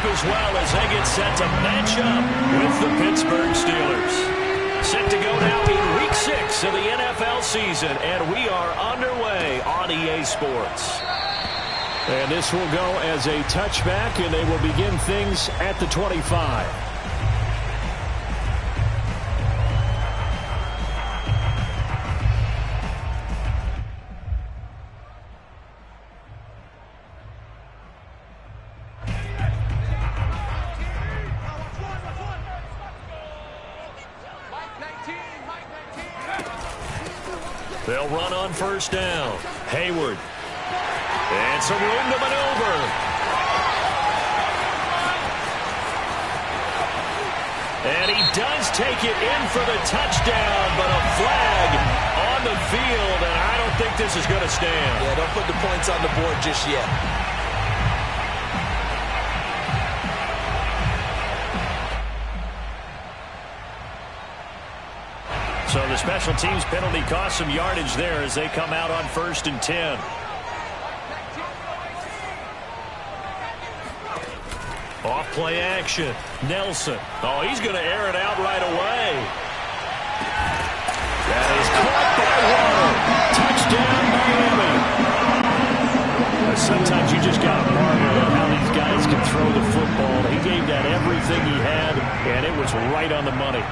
as well as they get set to match up with the Pittsburgh Steelers. Set to go now in Week 6 of the NFL season, and we are underway on EA Sports. And this will go as a touchback, and they will begin things at the 25. They'll run on first down. Hayward. And some room to maneuver. And he does take it in for the touchdown, but a flag on the field, and I don't think this is going to stand. Yeah, don't put the points on the board just yet. So the special teams penalty cost some yardage there as they come out on 1st and 10. Off play action. Nelson. Oh, he's going to air it out right away. That is caught by Waddle. Touchdown, Miami. Sometimes you just got to marvel at how these guys can throw the football. He gave that everything he had, and it was right on the money.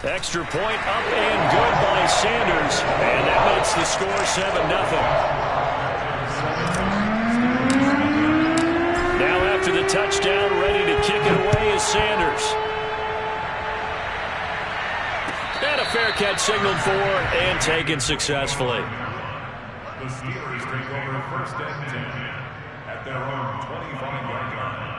Extra point up and good by Sanders, and that makes the score 7-0. Now after the touchdown, ready to kick it away is Sanders. And a fair catch signaled for and taken successfully. The Steelers take over 1st and 10 at their own 25-yard line.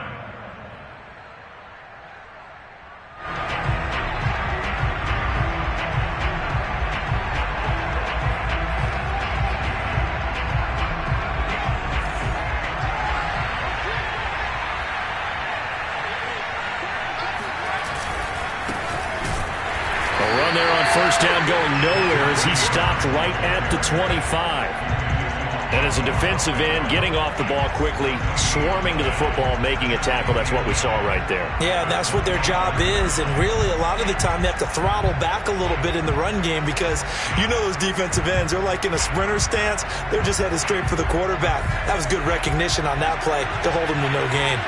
First down going nowhere as he stopped right at the 25. And as a defensive end, getting off the ball quickly, swarming to the football, making a tackle. That's what we saw right there. Yeah, that's what their job is. And really, a lot of the time, they have to throttle back a little bit in the run game because you know those defensive ends, they're like in a sprinter stance. They're just headed straight for the quarterback. That was good recognition on that play to hold him to no gain.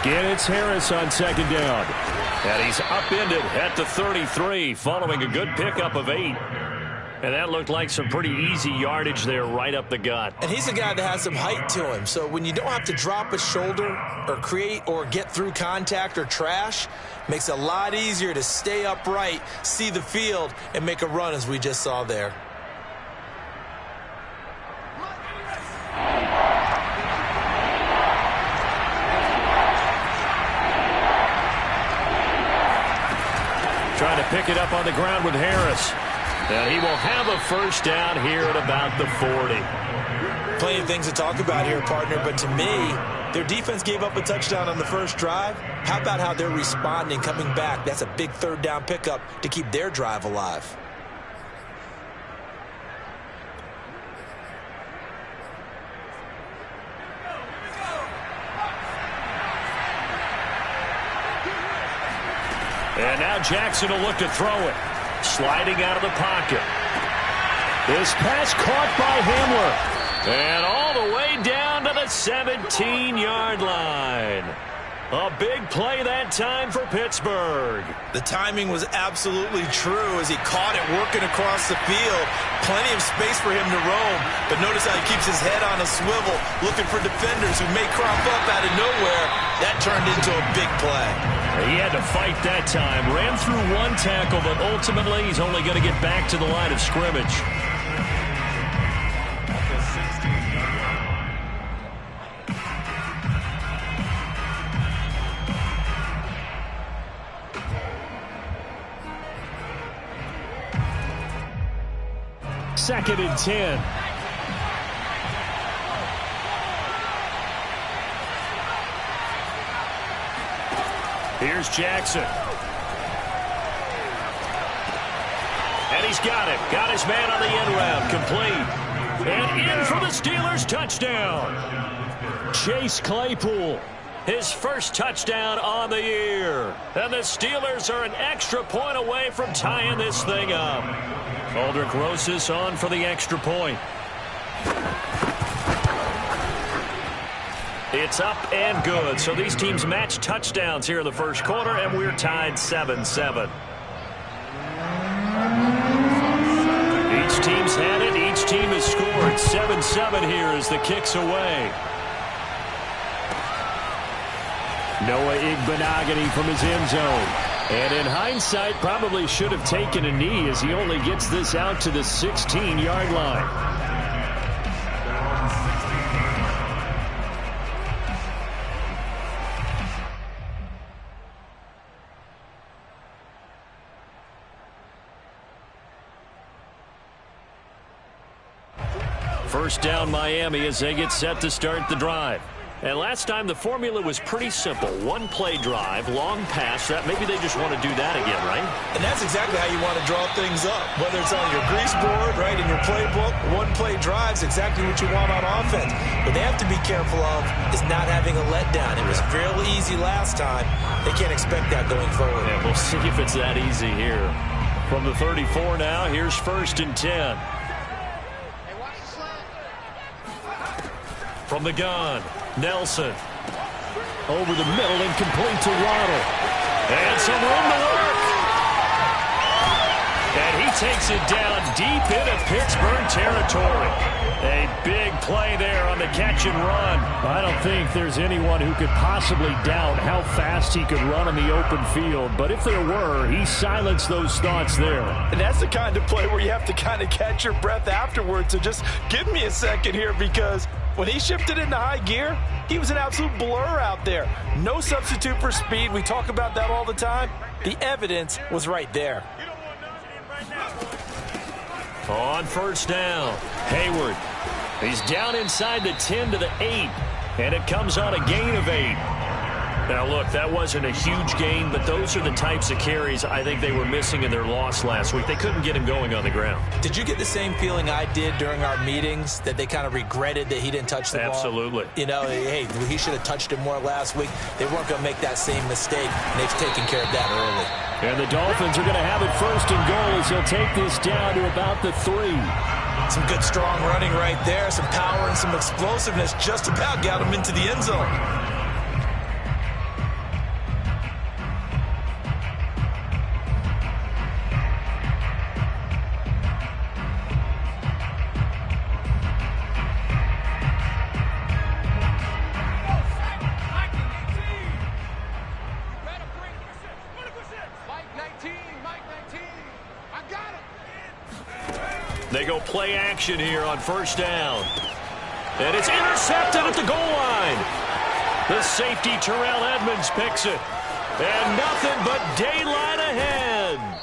Again, it's Harris on 2nd down. And he's upended at the 33 following a good pickup of 8. And that looked like some pretty easy yardage there right up the gut. And he's a guy that has some height to him. So when you don't have to drop a shoulder or create or get through contact or trash, makes it a lot easier to stay upright, see the field, and make a run as we just saw there. Trying to pick it up on the ground with Harris. And he will have a first down here at about the 40. Plenty of things to talk about here, partner, but to me, their defense gave up a touchdown on the first drive. How about how they're responding, coming back? That's a big 3rd down pickup to keep their drive alive. And now Jackson will look to throw it. Sliding out of the pocket. This pass caught by Hamler. And all the way down to the 17-yard line. A big play that time for Pittsburgh. The timing was absolutely true as he caught it working across the field. Plenty of space for him to roam. But notice how he keeps his head on a swivel, looking for defenders who may crop up out of nowhere. That turned into a big play. He had to fight that time. Ran through one tackle, but ultimately he's only going to get back to the line of scrimmage. Second and 10. Here's Jackson. he's got it. Got his man on the end route. Complete. And in for the Steelers touchdown. Chase Claypool. His first touchdown on the year. And the Steelers are an extra point away from tying this thing up. Aldrick Rosas on for the extra point. It's up and good. So these teams match touchdowns here in the first quarter, and we're tied 7-7. Each team's had it. Each team has scored. 7-7 here as the kick's away. Noah Igbenogany from his end zone. And in hindsight, probably should have taken a knee as he only gets this out to the 16-yard line. First down Miami as they get set to start the drive. And last time the formula was pretty simple. One play drive, long pass. That maybe they just want to do that again, right? And that's exactly how you want to draw things up. Whether it's on your grease board, right, in your playbook, one play drive is exactly what you want on offense. What they have to be careful of is not having a letdown. It was real easy last time. They can't expect that going forward. Yeah, we'll see if it's that easy here. From the 34 now, here's 1st and 10. From the gun, Nelson. Over the middle and complete to Waddle. And some room to work. And he takes it down deep into Pittsburgh territory. A big play there on the catch and run. I don't think there's anyone who could possibly doubt how fast he could run on the open field. But if there were, he silenced those thoughts there. And that's the kind of play where you have to kind of catch your breath afterwards. So just give me a second here, because when he shifted into high gear, he was an absolute blur out there. No substitute for speed. We talk about that all the time. The evidence was right there. On first down, Hayward. He's down inside the 10 to the 8, and it comes on a gain of 8. Now, look, that wasn't a huge gain, but those are the types of carries I think they were missing in their loss last week. They couldn't get him going on the ground. Did you get the same feeling I did during our meetings, that they kind of regretted that he didn't touch the ball? Absolutely. You know, hey, he should have touched it more last week. They weren't going to make that same mistake, and they've taken care of that early. And the Dolphins are going to have it 1st and goal as he'll take this down to about the 3. Some good, strong running right there. Some power and some explosiveness just about got him into the end zone. They go play action here on first down. And it's intercepted at the goal line. The safety, Terrell Edmonds, picks it. And nothing but daylight ahead.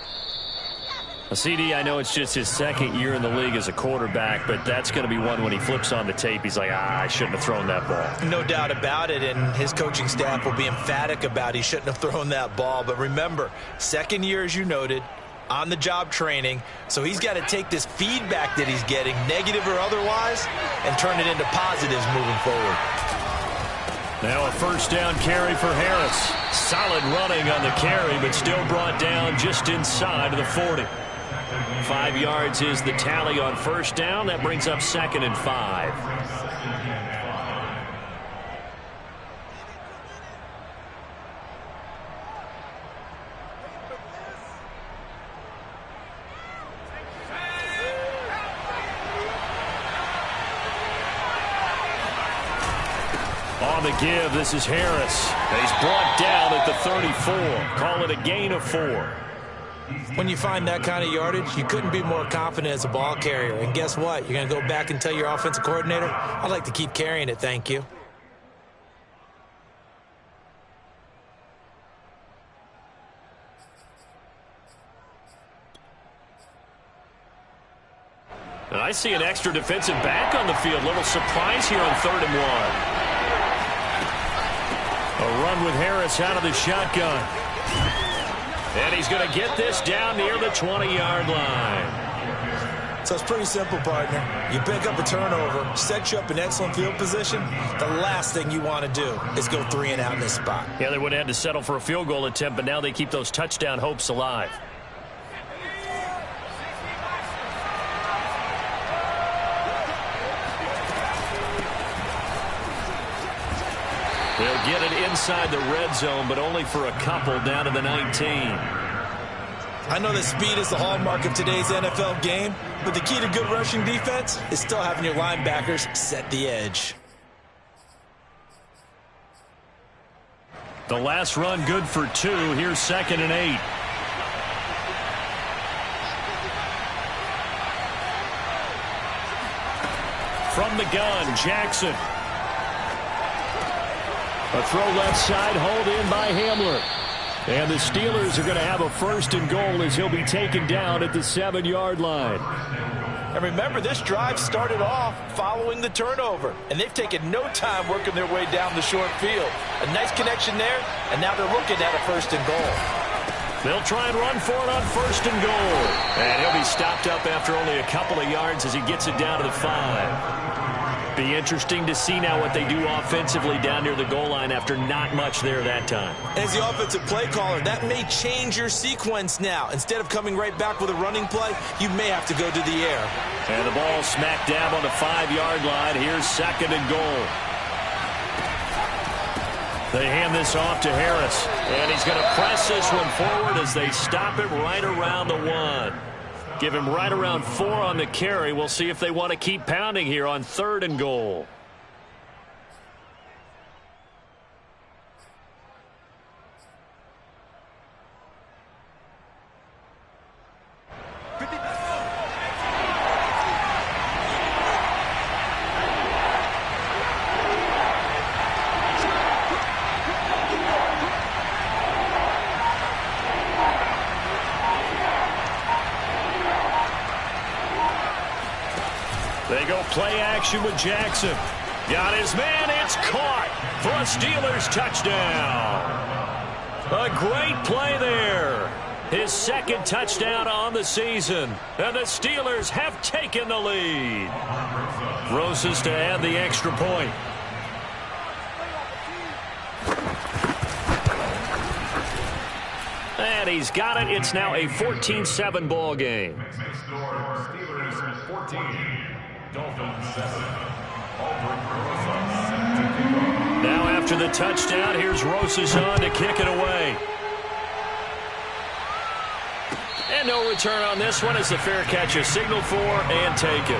CD, I know it's just his 2nd year in the league as a quarterback, but that's going to be one when he flips on the tape, he's like, I shouldn't have thrown that ball. No doubt about it, and his coaching staff will be emphatic about he shouldn't have thrown that ball. But remember, 2nd year, as you noted, on-the-job training, so he's got to take this feedback that he's getting, negative or otherwise, and turn it into positives moving forward. Now a first down carry for Harris. Solid running on the carry, but still brought down just inside of the 40. 5 yards is the tally on first down. That brings up 2nd and 5. On the give, this is Harris. He's brought down at the 34. Call it a gain of 4. When you find that kind of yardage, you couldn't be more confident as a ball carrier. And guess what? You're going to go back and tell your offensive coordinator, I'd like to keep carrying it, thank you. And I see an extra defensive back on the field. Little surprise here on 3rd and 1. A run with Harris out of the shotgun. And he's going to get this down near the 20-yard line. So it's pretty simple, partner. You pick up a turnover, set you up in excellent field position. The last thing you want to do is go 3 and out in this spot. Yeah, they would have had to settle for a field goal attempt, but now they keep those touchdown hopes alive. They'll get it inside the red zone, but only for a couple down to the 19. I know that speed is the hallmark of today's NFL game, but the key to good rushing defense is still having your linebackers set the edge. The last run good for 2. Here's 2nd and 8. From the gun, Jackson. A throw left side, hauled in by Hamler. And the Steelers are going to have a 1st and goal as he'll be taken down at the 7-yard line. And remember, this drive started off following the turnover, and they've taken no time working their way down the short field. A nice connection there, and now they're looking at a 1st and goal. They'll try and run for it on 1st and goal. And he'll be stopped up after only a couple of yards as he gets it down to the 5. Be interesting to see now what they do offensively down near the goal line after not much there that time. As the offensive play caller, that may change your sequence now. Instead of coming right back with a running play, you may have to go to the air. And the ball smacked down on the 5-yard line. Here's 2nd and goal. They hand this off to Harris. And he's going to press this one forward as they stop it right around the 1. Give him right around 4 on the carry. We'll see if they want to keep pounding here on 3rd and goal. They go play action with Jackson. Got his man. It's caught for a Steelers touchdown. A great play there. His 2nd touchdown on the season. And the Steelers have taken the lead. Rosas to add the extra point. And he's got it. It's now a 14-7 ball game. Steelers 14. Dolphins 7. Now after the touchdown, here's Rosas on to kick it away. And no return on this one as the fair catch is signaled for and taken.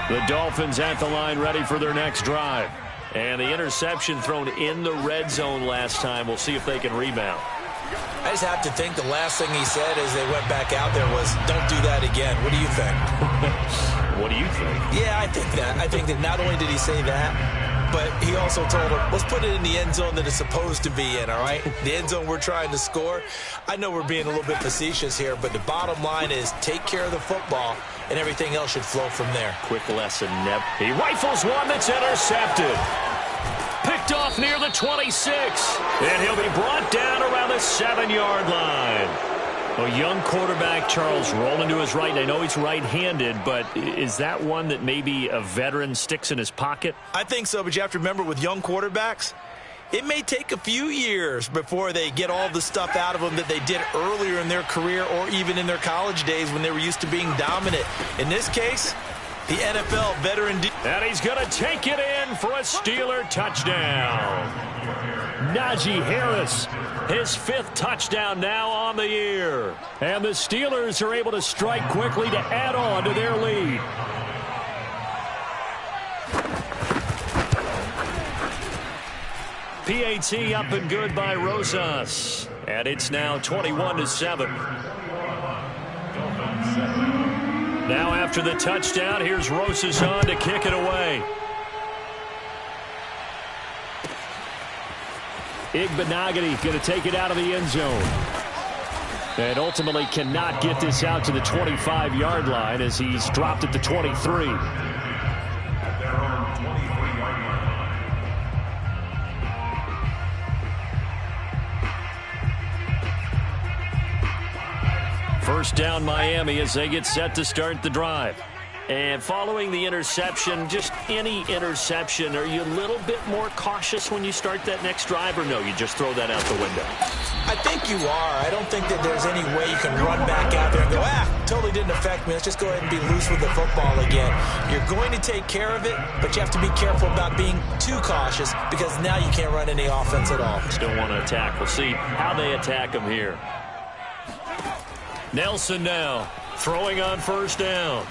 The Dolphins at the line ready for their next drive. And the interception thrown in the red zone last time. We'll see if they can rebound. I just have to think the last thing he said as they went back out there was, don't do that again. What do you think? What do you think? Yeah, I think that. I think that not only did he say that, but he also told him, let's put it in the end zone that it's supposed to be in, all right? The end zone we're trying to score. I know we're being a little bit facetious here, but the bottom line is take care of the football, and everything else should flow from there. Quick lesson, Neb. He rifles one that's intercepted. Picked off near the 26. And he'll be brought down around the 7-yard line. A young quarterback, Charles, rolling to his right. I know he's right-handed, but is that one that maybe a veteran sticks in his pocket? I think so, but you have to remember with young quarterbacks, it may take a few years before they get all the stuff out of them that they did earlier in their career or even in their college days when they were used to being dominant. In this case, the NFL veteran. And he's going to take it in for a Steeler touchdown. Najee Harris, his 5th touchdown now on the year. And the Steelers are able to strike quickly to add on to their lead. PAT up and good by Rosas. And it's now 21-7. Now after the touchdown, here's Rosas on to kick it away. Igbinoghene going to take it out of the end zone. And ultimately cannot get this out to the 25-yard line as he's dropped at the 23. At their own 23-yard line. First down Miami as they get set to start the drive. And following the interception, just any interception, are you a little bit more cautious when you start that next drive, or no, you just throw that out the window? I think you are. I don't think that there's any way you can run back out there and go, totally didn't affect me. Let's just go ahead and be loose with the football again. You're going to take care of it, but you have to be careful about being too cautious because now you can't run any offense at all. Still want to attack. We'll see how they attack him here. Nelson now throwing on first down.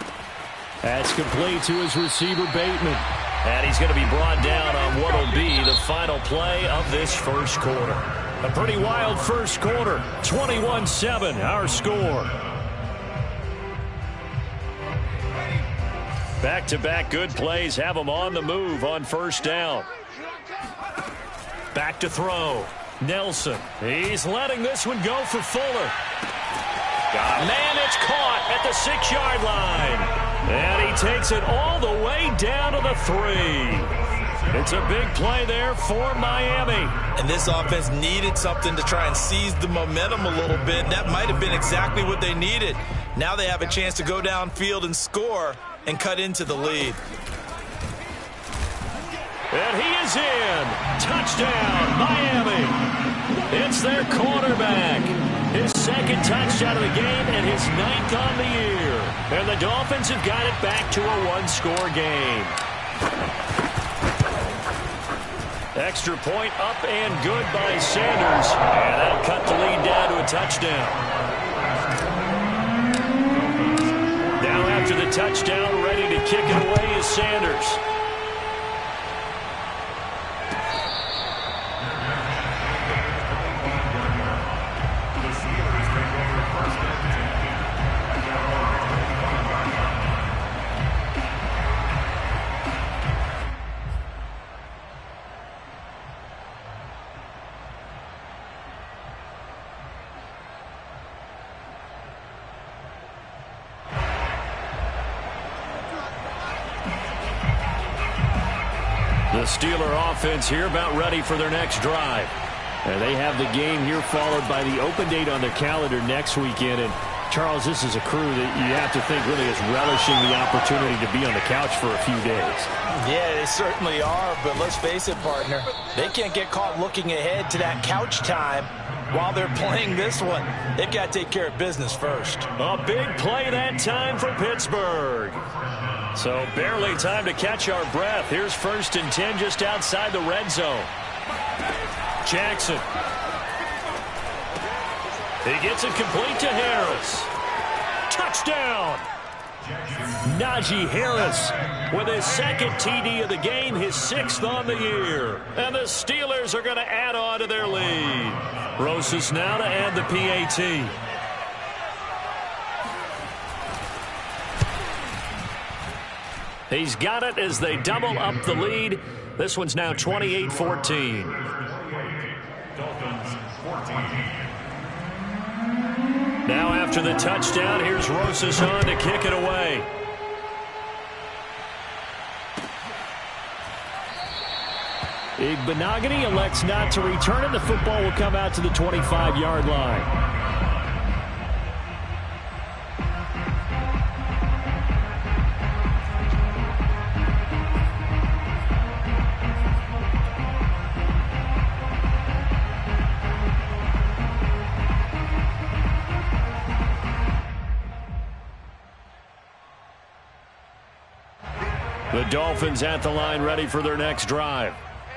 That's complete to his receiver, Bateman. And he's going to be brought down on what will be the final play of this first quarter. A pretty wild first quarter. 21-7, our score. Back-to-back good plays have them on the move on first down. Back to throw. Nelson. He's letting this one go for Fuller. Man, it's caught at the 6-yard line. And he takes it all the way down to the 3. It's a big play there for Miami. And this offense needed something to try and seize the momentum a little bit. That might have been exactly what they needed. Now they have a chance to go downfield and score and cut into the lead. And he is in. Touchdown, Miami. It's their quarterback. His second touchdown of the game and his 9th on the year. And the Dolphins have got it back to a one-score game. Extra point up and good by Sanders. And that'll cut the lead down to a touchdown. Now after the touchdown, ready to kick it away is Sanders. The Steeler offense here about ready for their next drive. And they have the game here followed by the open date on their calendar next weekend. And Charles, this is a crew that you have to think really is relishing the opportunity to be on the couch for a few days. Yeah, they certainly are, but let's face it, partner. They can't get caught looking ahead to that couch time while they're playing this one. They've got to take care of business first. A big play that time for Pittsburgh. So barely time to catch our breath. Here's 1st and 10 just outside the red zone. Jackson. He gets it complete to Harris. Touchdown! Najee Harris with his 2nd TD of the game, his 6th on the year. And the Steelers are going to add on to their lead. Rosas now to add the PAT. He's got it as they double up the lead. This one's now 28-14. Now after the touchdown, here's Rosas on to kick it away. Igbinoghene elects not to return it. The football will come out to the 25-yard line. The Dolphins at the line ready for their next drive.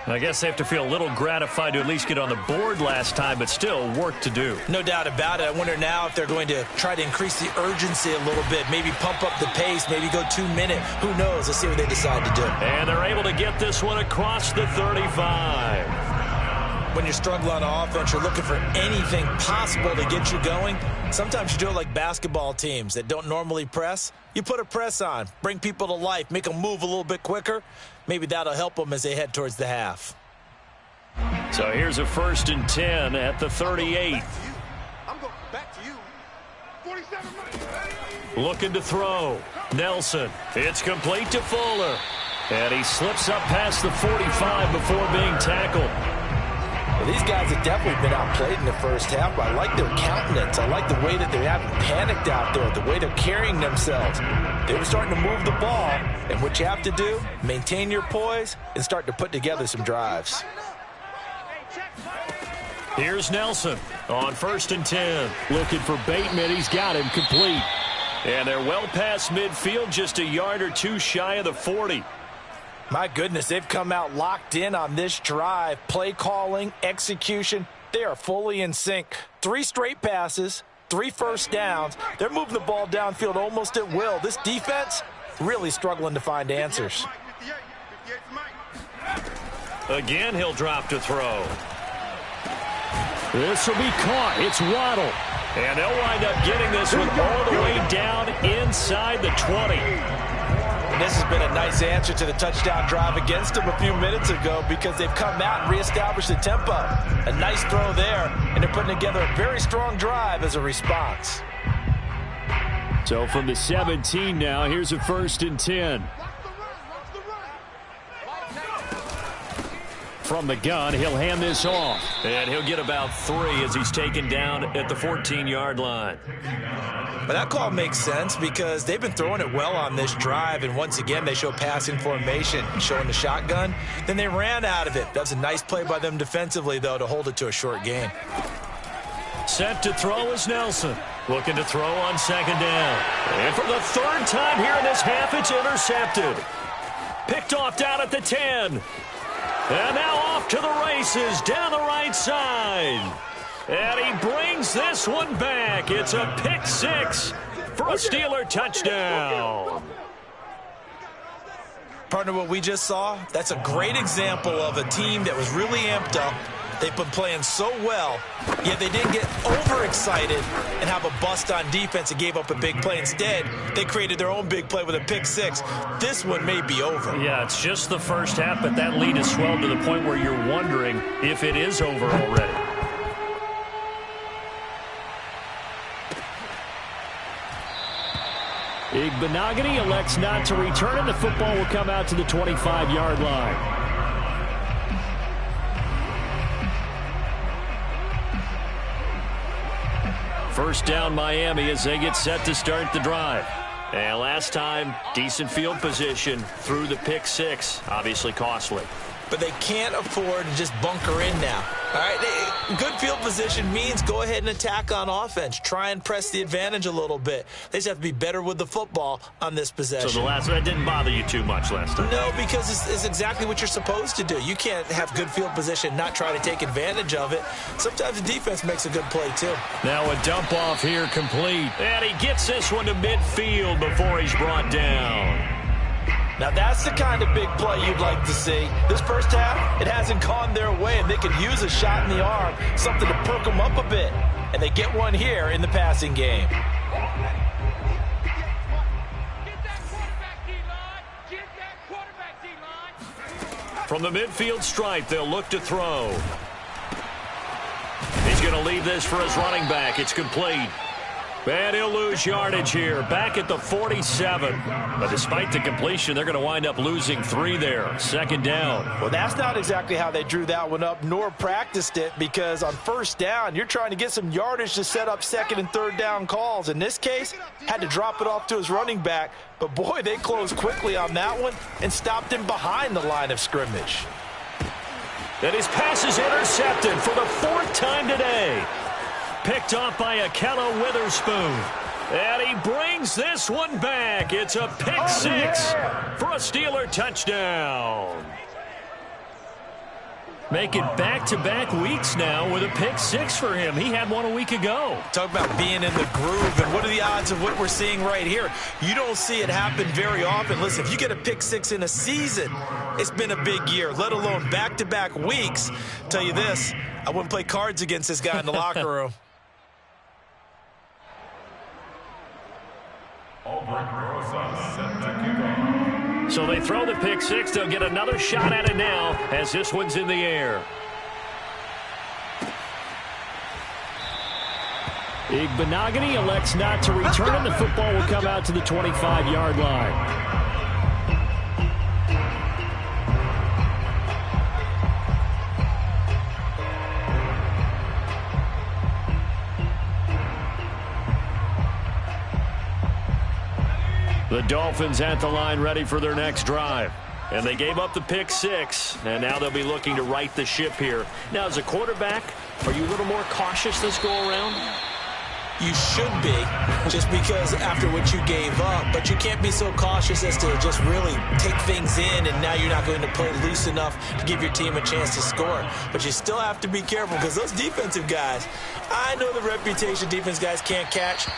I guess they have to feel a little gratified to at least get on the board last time, but still work to do. No doubt about it. I wonder now if they're going to try to increase the urgency a little bit, maybe pump up the pace, maybe go 2-minute. Who knows? Let's see what they decide to do. And they're able to get this one across the 35. When you're struggling on offense, you're looking for anything possible to get you going. Sometimes you do it like basketball teams that don't normally press. You put a press on, bring people to life, make them move a little bit quicker. Maybe that'll help them as they head towards the half. So here's a 1st and 10 at the 38. Looking to throw. Nelson. It's complete to Fuller. And he slips up past the 45 before being tackled. Well, these guys have definitely been outplayed in the first half, but I like their countenance. I like the way that they haven't panicked out there, the way they're carrying themselves. They were starting to move the ball, and what you have to do, maintain your poise and start to put together some drives. Here's Nelson on 1st and 10. Looking for Bateman. He's got him complete. And they're well past midfield, just a yard or two shy of the 40. My goodness, they've come out locked in on this drive. Play calling, execution, they are fully in sync. 3 straight passes, 3 first downs. They're moving the ball downfield almost at will. This defense really struggling to find answers. Again, he'll drop to throw. This will be caught. It's Waddle. And they'll wind up getting this one all the way down inside the 20. And this has been a nice answer to the touchdown drive against them a few minutes ago because they've come out and reestablished the tempo. A nice throw there, and they're putting together a very strong drive as a response. So from the 17 now, here's a 1st and 10. From the gun, he'll hand this off. And he'll get about 3 as he's taken down at the 14-yard line. But that call makes sense because they've been throwing it well on this drive, and once again they show passing formation, showing the shotgun. Then they ran out of it. That's a nice play by them defensively, though, to hold it to a short gain. Set to throw is Nelson. Looking to throw on 2nd down. And for the 3rd time here in this half, it's intercepted. Picked off down at the 10. And now off to the races down the right side. And he brings this one back. It's a pick 6 for a Steeler touchdown. Partner, what we just saw, that's a great example of a team that was really amped up. They've been playing so well, yet they didn't get overexcited and have a bust on defense and gave up a big play. Instead, they created their own big play with a pick 6. This one may be over. Yeah, it's just the first half, but that lead has swelled to the point where you're wondering if it is over already. Igbenogany elects not to return, and the football will come out to the 25-yard line. First down, Miami, as they get set to start the drive. And last time, decent field position through the pick 6, obviously costly. But they can't afford to just bunker in now. All right, good field position means go ahead and attack on offense. Try and press the advantage a little bit. They just have to be better with the football on this possession. So that didn't bother you too much last time? No, because it's exactly what you're supposed to do. You can't have good field position and not try to take advantage of it. Sometimes the defense makes a good play, too. Now a dump off here complete. And he gets this one to midfield before he's brought down. Now, that's the kind of big play you'd like to see. This first half, it hasn't gone their way, and they could use a shot in the arm, something to perk them up a bit. And they get one here in the passing game. From the midfield stripe, they'll look to throw. He's going to leave this for his running back. It's complete. And he'll lose yardage here, back at the 47. But despite the completion, they're going to wind up losing 3 there. 2nd down. Well, that's not exactly how they drew that one up, nor practiced it, because on 1st down, you're trying to get some yardage to set up 2nd and 3rd down calls. In this case, had to drop it off to his running back. But, boy, they closed quickly on that one and stopped him behind the line of scrimmage. And his pass is intercepted for the 4th time today. Picked off by Ahkello Witherspoon. And he brings this one back. It's a pick 6 for a Steeler touchdown. Make it back-to-back weeks now with a pick 6 for him. He had one a week ago. Talk about being in the groove, and what are the odds of what we're seeing right here? You don't see it happen very often. Listen, if you get a pick 6 in a season, it's been a big year, let alone back-to-back weeks. Tell you this, I wouldn't play cards against this guy in the locker room. So they throw the pick 6. They'll get another shot at it now as this one's in the air. Igbinoghene elects not to return, and the football will come out to the 25-yard line. The Dolphins at the line ready for their next drive. And they gave up the pick 6, and now they'll be looking to right the ship here. Now, as a quarterback, are you a little more cautious this go-around? You should be, just because after what you gave up. But you can't be so cautious as to just really take things in, and now you're not going to play loose enough to give your team a chance to score. But you still have to be careful, because those defensive guys, I know the reputation defense guys can't catch.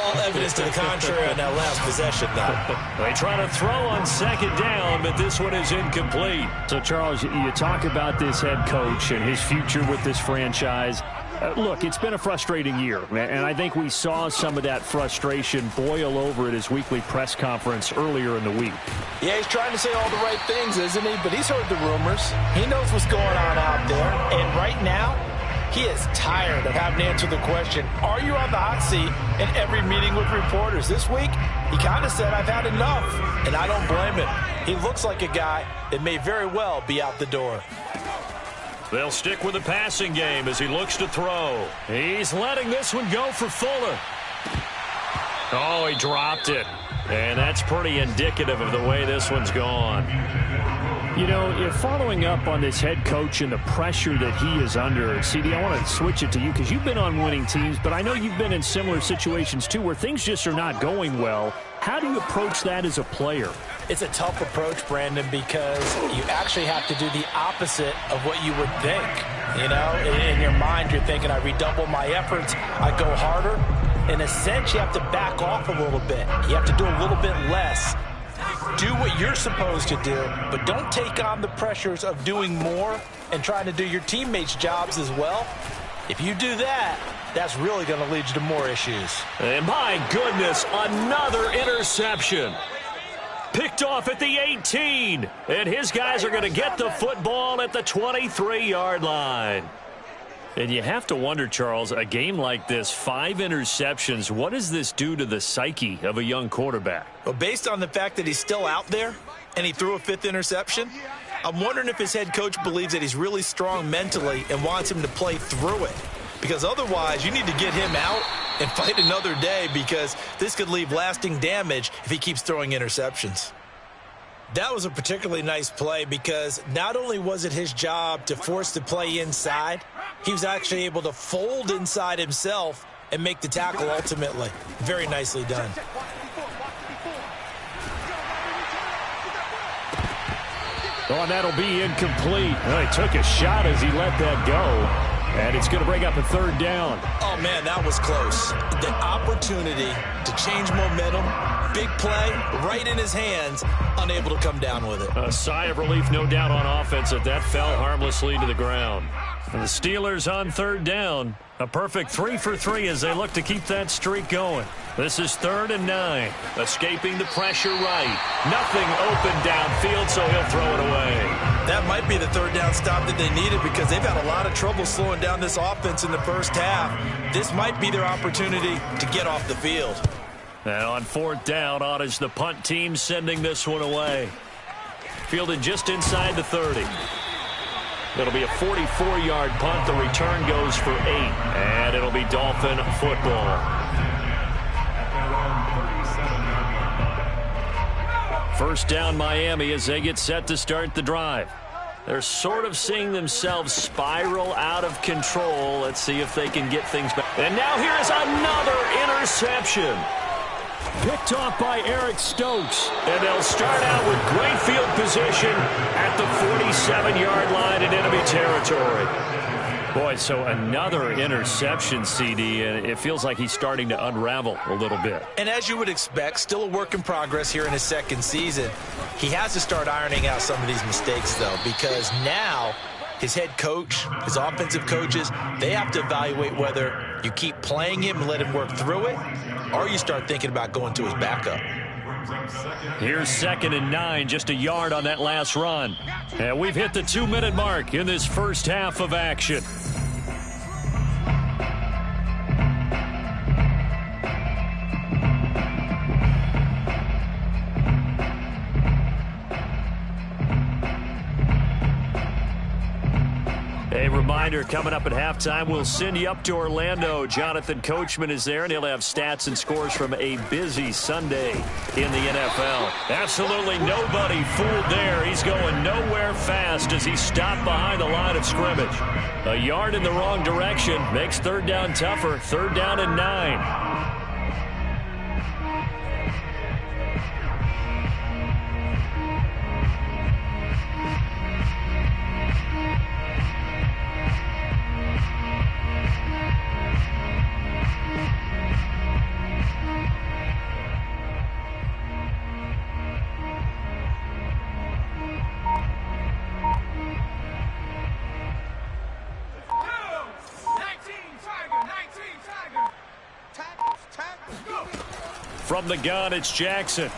All evidence to the contrary on that last possession, though. They try to throw on second down, but this one is incomplete. So, Charles, you talk about this head coach and his future with this franchise. Look, it's been a frustrating year, and I think we saw some of that frustration boil over at his weekly press conference earlier in the week. Yeah, he's trying to say all the right things, isn't he? But he's heard the rumors. He knows what's going on out there. And right now, he is tired of having to answer the question, are you on the hot seat, in every meeting with reporters. This week, he kind of said, I've had enough, and I don't blame him. He looks like a guy that may very well be out the door. They'll stick with the passing game as he looks to throw. He's letting this one go for Fuller. Oh, he dropped it. And that's pretty indicative of the way this one's gone. You know, if following up on this head coach and the pressure that he is under, CD, I want to switch it to you because you've been on winning teams, but I know you've been in similar situations too where things just are not going well. How do you approach that as a player? It's a tough approach, Brandon, because you actually have to do the opposite of what you would think. You know, in your mind, you're thinking, I redouble my efforts, I go harder. In a sense, you have to back off a little bit. You have to do a little bit less. Do what you're supposed to do, but don't take on the pressures of doing more and trying to do your teammates' jobs as well. If you do that, that's really going to lead you to more issues. And my goodness, another interception. Picked off at the 18. And his guys are going to get the football at the 23-yard line. And you have to wonder, Charles, a game like this, 5 interceptions, what does this do to the psyche of a young quarterback? Well, based on the fact that he's still out there and he threw a 5th interception, I'm wondering if his head coach believes that he's really strong mentally and wants him to play through it. Because otherwise, you need to get him out and fight another day, because this could leave lasting damage if he keeps throwing interceptions. That was a particularly nice play because not only was it his job to force the play inside, he was actually able to fold inside himself and make the tackle ultimately. Very nicely done. Oh, and that'll be incomplete. Well, he took a shot as he let that go. And it's going to bring up a 3rd down. Oh, man, that was close. The opportunity to change momentum, big play, right in his hands, unable to come down with it. A sigh of relief, no doubt, on offense that fell harmlessly to the ground. And the Steelers on 3rd down. A perfect 3 for 3 as they look to keep that streak going. This is 3rd and 9. Escaping the pressure right. Nothing open downfield, so he'll throw it away. That might be the 3rd down stop that they needed because they've had a lot of trouble slowing down this offense in the first half. This might be their opportunity to get off the field. And on 4th down, on is the punt team sending this one away. Fielded just inside the 30. It'll be a 44-yard punt. The return goes for 8. And it'll be Dolphin football. First down, Miami, as they get set to start the drive. They're sort of seeing themselves spiral out of control. Let's see if they can get things back. And now here's another interception. Picked off by Eric Stokes. And they'll start out with great field position at the 47-yard line in enemy territory. Boy, so another interception, CD, and it feels like he's starting to unravel a little bit. And as you would expect, still a work in progress here in his 2nd season. He has to start ironing out some of these mistakes, though, because now his head coach, his offensive coaches, they have to evaluate whether you keep playing him and let him work through it, or you start thinking about going to his backup. Here's 2nd and 9, just a yard on that last run. And we've hit the 2-minute mark in this first half of action. reminder, coming up at halftime, we'll send you up to Orlando. Jonathan Coachman is there, and he'll have stats and scores from a busy Sunday in the NFL. Absolutely nobody fooled there. He's going nowhere fast as he stopped behind the line of scrimmage. A yard in the wrong direction makes third down tougher. Third down and 9. From the gun, it's Jackson.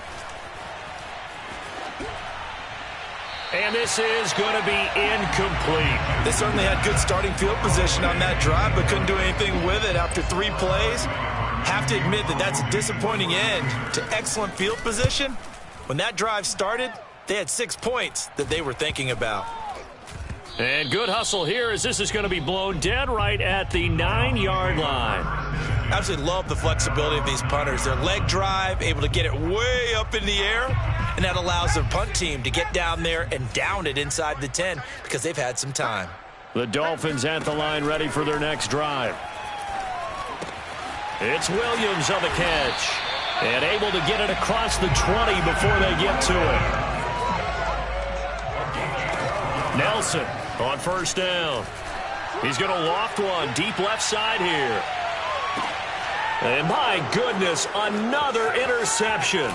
And this is going to be incomplete. They certainly had good starting field position on that drive, but couldn't do anything with it after 3 plays. Have to admit that that's a disappointing end to excellent field position. When that drive started, they had 6 points that they were thinking about. And good hustle here as this is going to be blown dead right at the 9-yard line. Absolutely love the flexibility of these punters. Their leg drive, able to get it way up in the air, and that allows their punt team to get down there and down it inside the 10 because they've had some time. The Dolphins at the line ready for their next drive. It's Williams on the catch and able to get it across the 20 before they get to it. Nelson on first down. He's going to loft one deep left side here. And my goodness, another interception.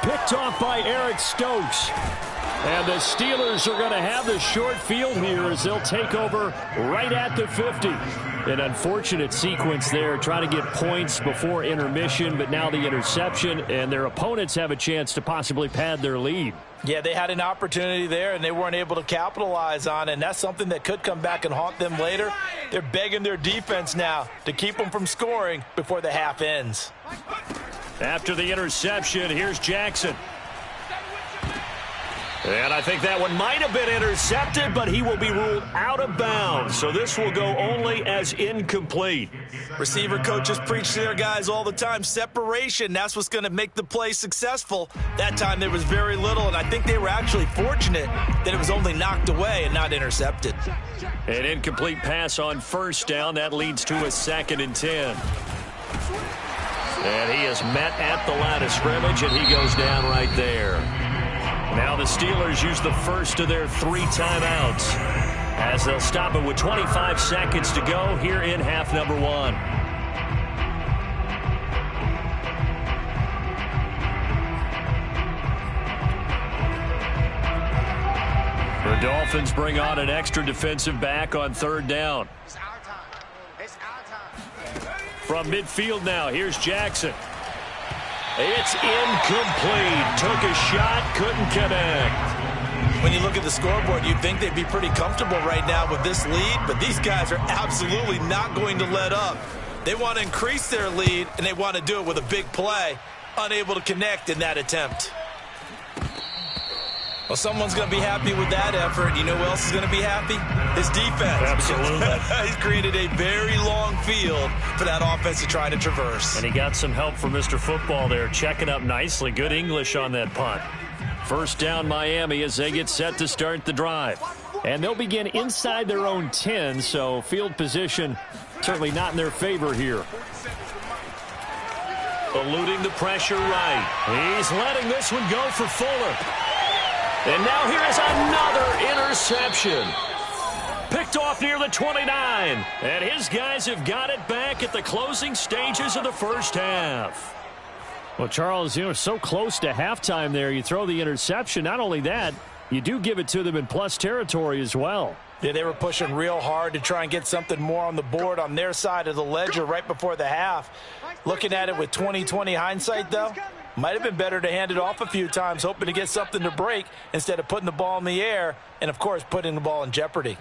Picked off by Eric Stokes. And the Steelers are going to have the short field here as they'll take over right at the 50. An unfortunate sequence there, trying to get points before intermission, but now the interception, and their opponents have a chance to possibly pad their lead. Yeah, they had an opportunity there, and they weren't able to capitalize on it, and that's something that could come back and haunt them later. They're begging their defense now to keep them from scoring before the half ends. After the interception, here's Jackson. And I think that one might have been intercepted, but he will be ruled out of bounds. So this will go only as incomplete. Receiver coaches preach to their guys all the time. Separation, that's what's going to make the play successful. That time there was very little, and I think they were actually fortunate that it was only knocked away and not intercepted. An incomplete pass on first down. That leads to a 2nd and 10. And he is met at the line of scrimmage, and he goes down right there. Now the Steelers use the first of their 3 timeouts as they'll stop it with 25 seconds to go here in half number 1. The Dolphins bring on an extra defensive back on third down. From midfield now, here's Jackson. It's incomplete. Took a shot, couldn't connect. When you look at the scoreboard, you'd think they'd be pretty comfortable right now with this lead, but these guys are absolutely not going to let up. They want to increase their lead, and they want to do it with a big play. Unable to connect in that attempt. Well, someone's going to be happy with that effort. You know who else is going to be happy? His defense. Absolutely. He's created a very long field for that offense to try to traverse. And he got some help from Mr. Football there, checking up nicely. Good English on that punt. First down Miami as they get set to start the drive. And they'll begin inside their own 10, so field position certainly not in their favor here. Eluding the pressure right. He's letting this one go for Fuller. And now here is another interception. Picked off near the 29. And his guys have got it back at the closing stages of the first half. Well, Charles, so close to halftime there. You throw the interception. Not only that, you do give it to them in plus territory as well. Yeah, they were pushing real hard to try and get something more on the board on their side of the ledger right before the half. Looking at it with 20/20 hindsight, though, might have been better to hand it off a few times, hoping to get something to break instead of putting the ball in the air and, of course, putting the ball in jeopardy.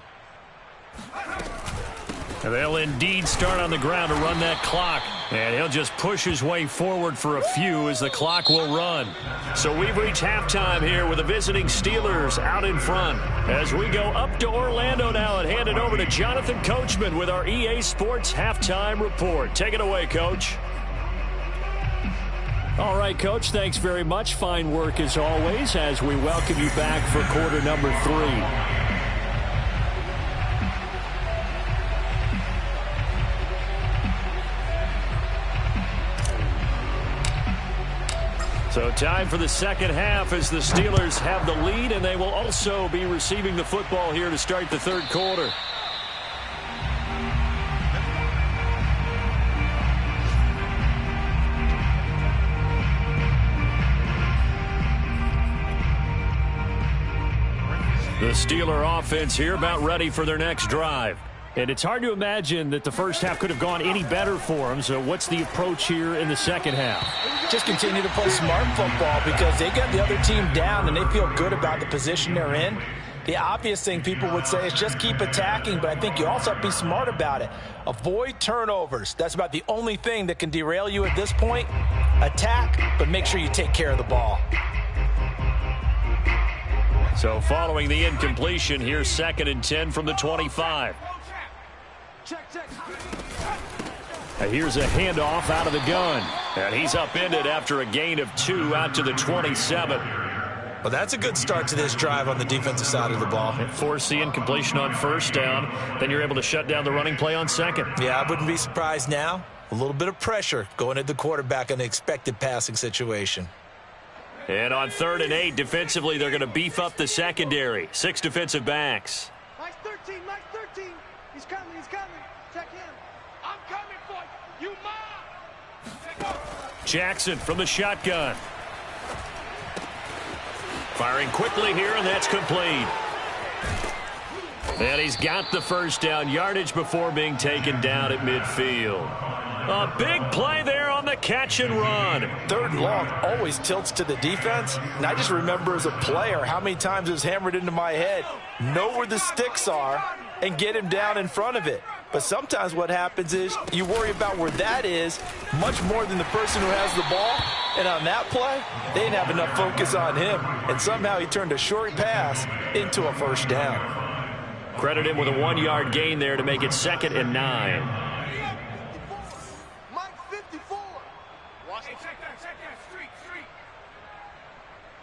They'll indeed start on the ground to run that clock. And he'll just push his way forward for a few as the clock will run. So we've reached halftime here with the visiting Steelers out in front. As we go up to Orlando now and hand it over to Jonathan Coachman with our EA Sports Halftime Report. Take it away, Coach. All right, Coach, thanks very much. Fine work as always as we welcome you back for quarter number 3. So time for the second half as the Steelers have the lead, and they will also be receiving the football here to start the third quarter. The Steeler offense here about ready for their next drive. And it's hard to imagine that the first half could have gone any better for them. So what's the approach here in the second half? Just continue to play smart football because they got the other team down and they feel good about the position they're in. The obvious thing people would say is just keep attacking, but I think you also have to be smart about it. Avoid turnovers. That's about the only thing that can derail you at this point. Attack, but make sure you take care of the ball. So following the incompletion, here's 2nd and 10 from the 25. Here's a handoff out of the gun. And he's upended after a gain of 2 out to the 27. Well, that's a good start to this drive on the defensive side of the ball. Force the incompletion on first down. Then you're able to shut down the running play on second. Yeah, I wouldn't be surprised now. A little bit of pressure going at the quarterback in an expected passing situation. And on 3rd and 8, defensively, they're going to beef up the secondary. 6 defensive backs. Mike 13, Mike 13. He's coming, he's coming. Check him. I'm coming for you, mom. Jackson from the shotgun. Firing quickly here, and that's complete. And he's got the first down, yardage before being taken down at midfield. A big play there on the catch and run. 3rd and long always tilts to the defense. And I just remember as a player how many times it was hammered into my head. Know where the sticks are and get him down in front of it. But sometimes what happens is you worry about where that is much more than the person who has the ball. And on that play, they didn't have enough focus on him. And somehow he turned a short pass into a first down. Credit him with a 1-yard gain there to make it 2nd and 9.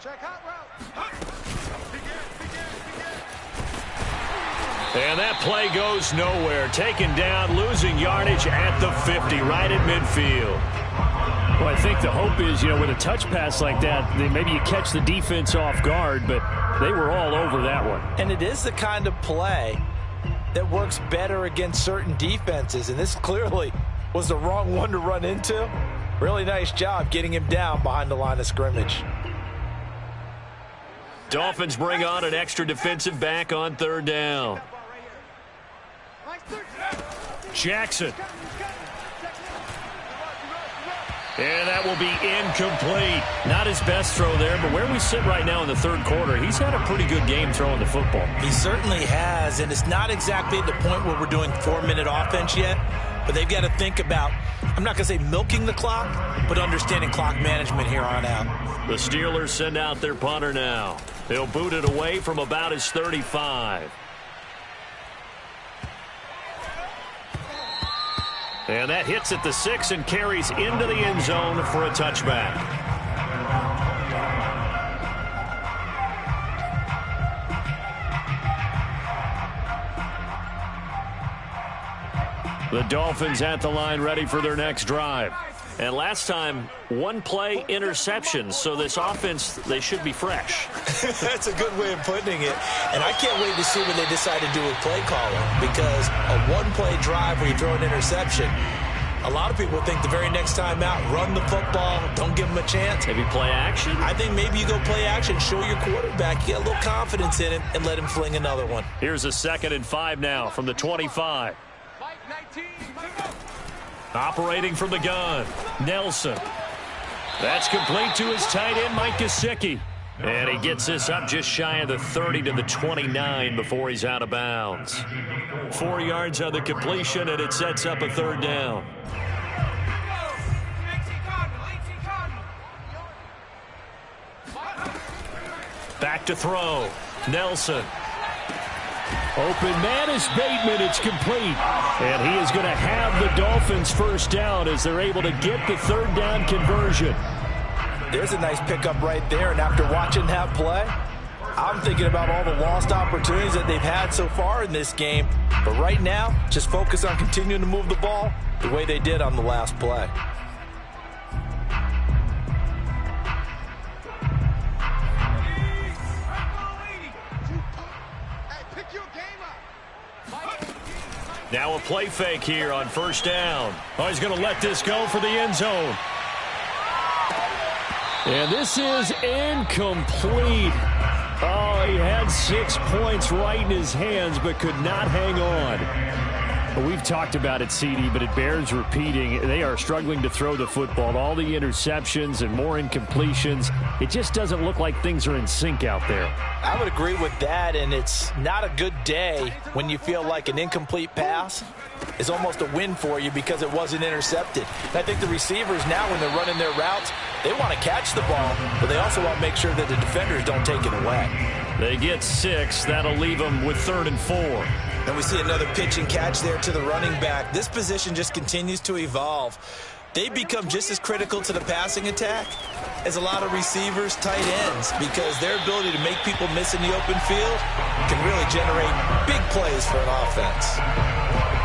Check hot route. And that play goes nowhere. Taken down, losing yardage at the 50, right at midfield. Well, I think the hope is, with a touch pass like that, maybe you catch the defense off guard, but they were all over that one. And it is the kind of play that works better against certain defenses, and this clearly was the wrong one to run into. Really nice job getting him down behind the line of scrimmage. Dolphins bring on an extra defensive back on 3rd down. Jackson. And that will be incomplete. Not his best throw there, but where we sit right now in the 3rd quarter, he's had a pretty good game throwing the football. He certainly has, and it's not exactly at the point where we're doing 4-minute offense yet, but they've got to think about, I'm not going to say milking the clock, but understanding clock management here on out. The Steelers send out their punter now. He'll boot it away from about his 35. And that hits at the 6 and carries into the end zone for a touchback. The Dolphins at the line ready for their next drive. And last time, 1-play interceptions. So this offense, they should be fresh. That's a good way of putting it. And I can't wait to see what they decide to do with play calling. Because a 1-play drive where you throw an interception, a lot of people think the very next time out, run the football, don't give them a chance. Maybe play action? I think maybe you go play action, show your quarterback, you get a little confidence in him, and let him fling another one. Here's a 2nd and 5 now from the 25. Operating from the gun, Nelson. That's complete to his tight end, Mike Gesicki. And he gets this up just shy of the 30 to the 29 before he's out of bounds. 4 yards on the completion, and it sets up a 3rd down. Back to throw. Nelson. Open man is Bateman. It's complete. And he is going to have the Dolphins first down as they're able to get the third down conversion. There's a nice pickup right there. And after watching that play, I'm thinking about all the lost opportunities that they've had so far in this game. But right now, just focus on continuing to move the ball the way they did on the last play. Now a play fake here on first down. Oh, he's going to let this go for the end zone. And this is incomplete. Oh, he had 6 points right in his hands but could not hang on. Well, we've talked about it, CD, but it bears repeating. They are struggling to throw the football. All the interceptions and more incompletions. It just doesn't look like things are in sync out there. I would agree with that, and it's not a good day when you feel like an incomplete pass is almost a win for you because it wasn't intercepted. And I think the receivers now, when they're running their routes, they want to catch the ball, but they also want to make sure that the defenders don't take it away. They get 6. That'll leave them with 3rd and 4. And we see another pitch and catch there to the running back. This position just continues to evolve. They become just as critical to the passing attack as a lot of receivers, tight ends, because their ability to make people miss in the open field can really generate big plays for an offense.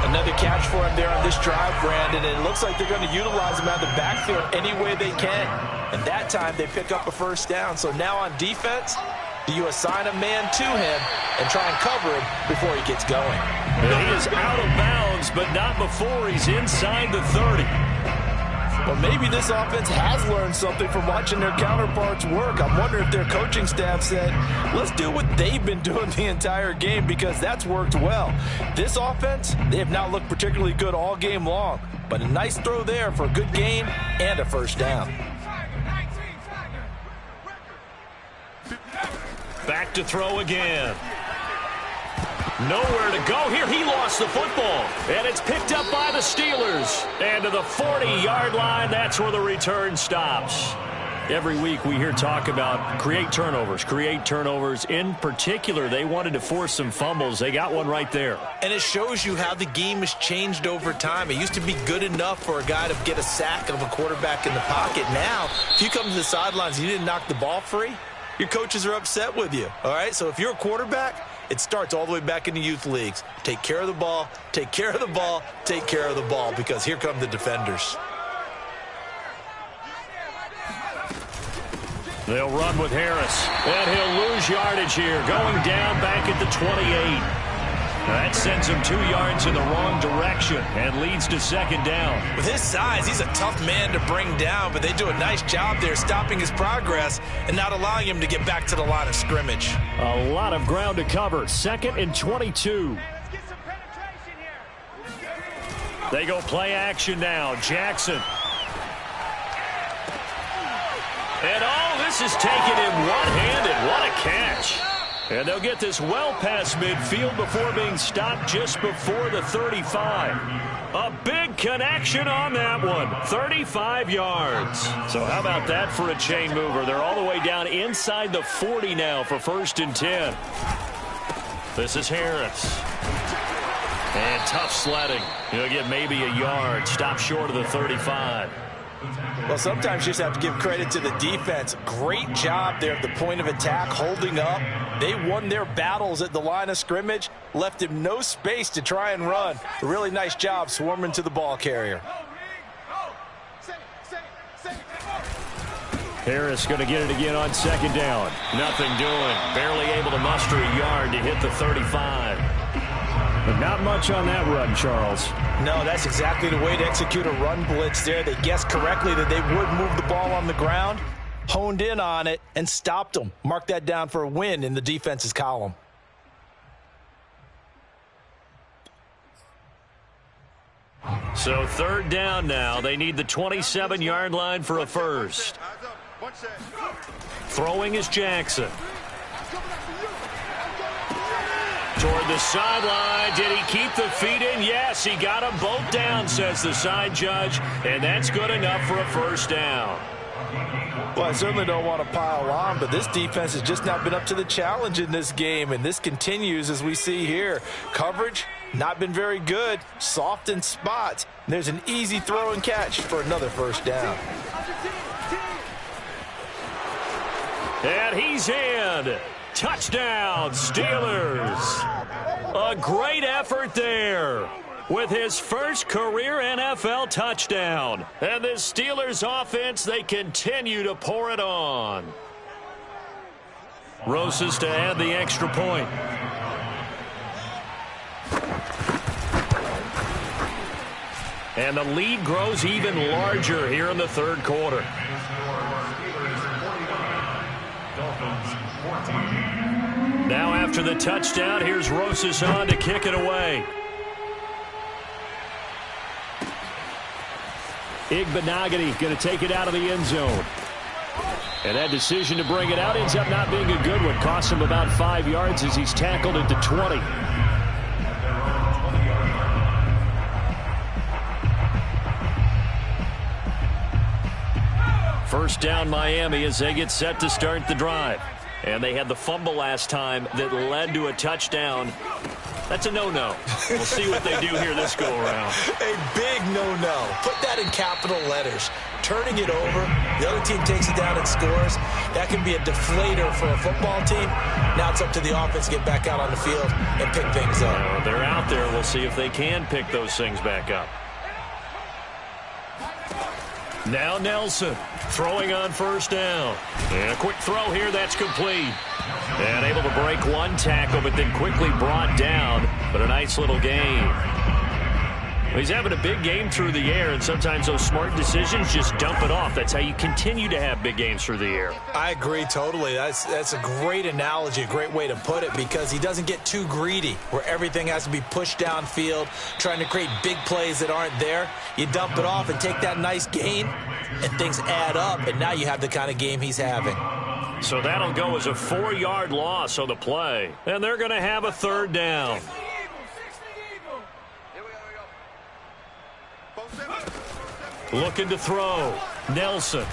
Another catch for him there on this drive, Brandon, and it looks like they're going to utilize him out of the backfield any way they can. And that time they pick up a first down. So now on defense, do you assign a man to him and try and cover him before he gets going? He is out of bounds, but not before he's inside the 30. Well, maybe this offense has learned something from watching their counterparts work. I'm wondering if their coaching staff said, let's do what they've been doing the entire game because that's worked well. This offense, they have not looked particularly good all game long, but a nice throw there for a good gain and a first down. Back to throw again. Nowhere to go here. He lost the football. And it's picked up by the Steelers. And to the 40-yard line, that's where the return stops. Every week we hear talk about create turnovers. In particular, they wanted to force some fumbles. They got one right there. And it shows you how the game has changed over time. It used to be good enough for a guy to get a sack of a quarterback in the pocket. Now, if you come to the sidelines and you didn't knock the ball free, your coaches are upset with you. All right? So if you're a quarterback, it starts all the way back in the youth leagues. Take care of the ball, take care of the ball, take care of the ball, because here come the defenders. They'll run with Harris, and he'll lose yardage here, going down back at the 28. That sends him 2 yards in the wrong direction and leads to second down. With his size, he's a tough man to bring down, but they do a nice job there stopping his progress and not allowing him to get back to the line of scrimmage. A lot of ground to cover. 2nd and 22. Let's get some penetration here. They go play action now. Jackson. And this is taken in one-handed. What a catch. And they'll get this well past midfield before being stopped just before the 35. A big connection on that one. 35 yards. So how about that for a chain mover? They're all the way down inside the 40 now for 1st and 10. This is Harris. And tough sledding. He'll get maybe a yard. Stop short of the 35. Well, sometimes you just have to give credit to the defense. Great job there at the point of attack, holding up. They won their battles at the line of scrimmage, left him no space to try and run. A really nice job swarming to the ball carrier. Harris going to get it again on 2nd down. Nothing doing. Barely able to muster a yard to hit the 35. But not much on that run, Charles. No, that's exactly the way to execute a run blitz there. They guessed correctly that they would move the ball on the ground, honed in on it, and stopped them. Mark that down for a win in the defense's column. So 3rd down now. They need the 27-yard line for a first. Throwing is Jackson. Toward the sideline. Did he keep the feet in? Yes, he got them both down, says the side judge. And that's good enough for a first down. Well, I certainly don't want to pile on, but this defense has just not been up to the challenge in this game, and this continues as we see here. Coverage, not been very good, soft in spots. There's an easy throw and catch for another first down. And he's in. Touchdown, Steelers. A great effort there with his first career NFL touchdown. And the Steelers offense, they continue to pour it on. Rosas to add the extra point. And the lead grows even larger here in the third quarter. Now after the touchdown, here's Rosas on to kick it away. Igbenogany going to take it out of the end zone. And that decision to bring it out ends up not being a good one. Costs him about 5 yards as he's tackled at the 20. First down Miami as they get set to start the drive. And they had the fumble last time that led to a touchdown. That's a no-no. We'll see what they do here this go-around. A big no-no. Put that in capital letters. Turning it over, the other team takes it down and scores. That can be a deflator for a football team. Now it's up to the offense to get back out on the field and pick things up. They're out there. We'll see if they can pick those things back up. Now Nelson throwing on first down. And a quick throw here, that's complete. And able to break one tackle, but then quickly brought down. But a nice little gain. He's having a big game through the air, and sometimes those smart decisions just dump it off. That's how you continue to have big games through the air. I agree totally. That's a great analogy, a great way to put it, because he doesn't get too greedy where everything has to be pushed downfield, trying to create big plays that aren't there. You dump it off and take that nice gain, and things add up, and now you have the kind of game he's having. So that'll go as a 4-yard loss on the play, and they're going to have a third down. Looking to throw. Nelson.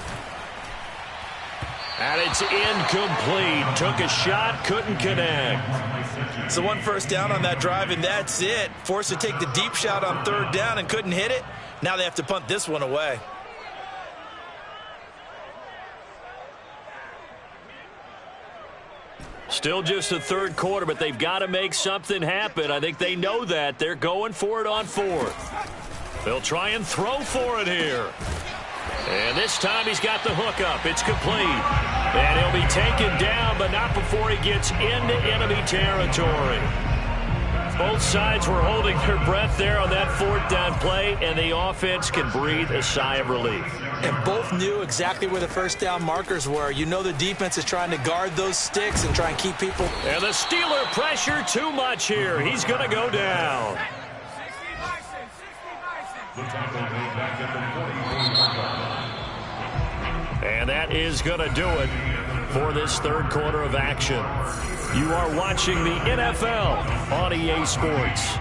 And it's incomplete. Took a shot, couldn't connect. So one first down on that drive, and that's it. Forced to take the deep shot on third down and couldn't hit it. Now they have to punt this one away. Still just the third quarter, but they've got to make something happen. I think they know that. They're going for it on fourth. They'll try and throw for it here. And this time he's got the hook up. It's complete. And he'll be taken down, but not before he gets into enemy territory. Both sides were holding their breath there on that fourth down play, and the offense can breathe a sigh of relief. And both knew exactly where the first down markers were. You know the defense is trying to guard those sticks and try and keep people. And the Steeler pressure too much here. He's going to go down. And that is going to do it for this third quarter of action. You are watching the NFL on EA Sports.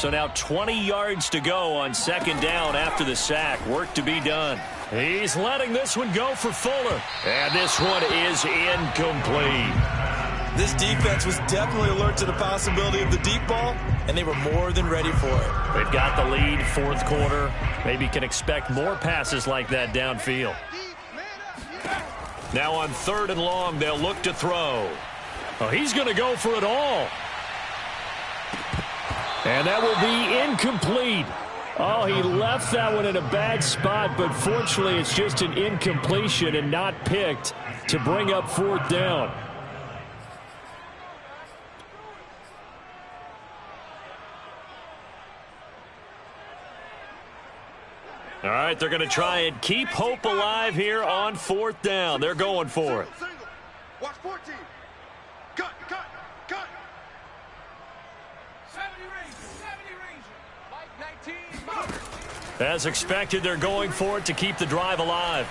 So now 20 yards to go on second down after the sack. Work to be done. He's letting this one go for Fuller. And this one is incomplete. This defense was definitely alert to the possibility of the deep ball, and they were more than ready for it. They've got the lead fourth quarter. Maybe can expect more passes like that downfield. Now on third and long, they'll look to throw. Oh, he's going to go for it all. And that will be incomplete. Oh, he left that one in a bad spot, but fortunately it's just an incompletion and not picked to bring up fourth down. All right, they're going to try and keep hope alive here on fourth down. They're going for it. Watch 14. Cut. 70 Ranger. Like 19. As expected, they're going for it to keep the drive alive.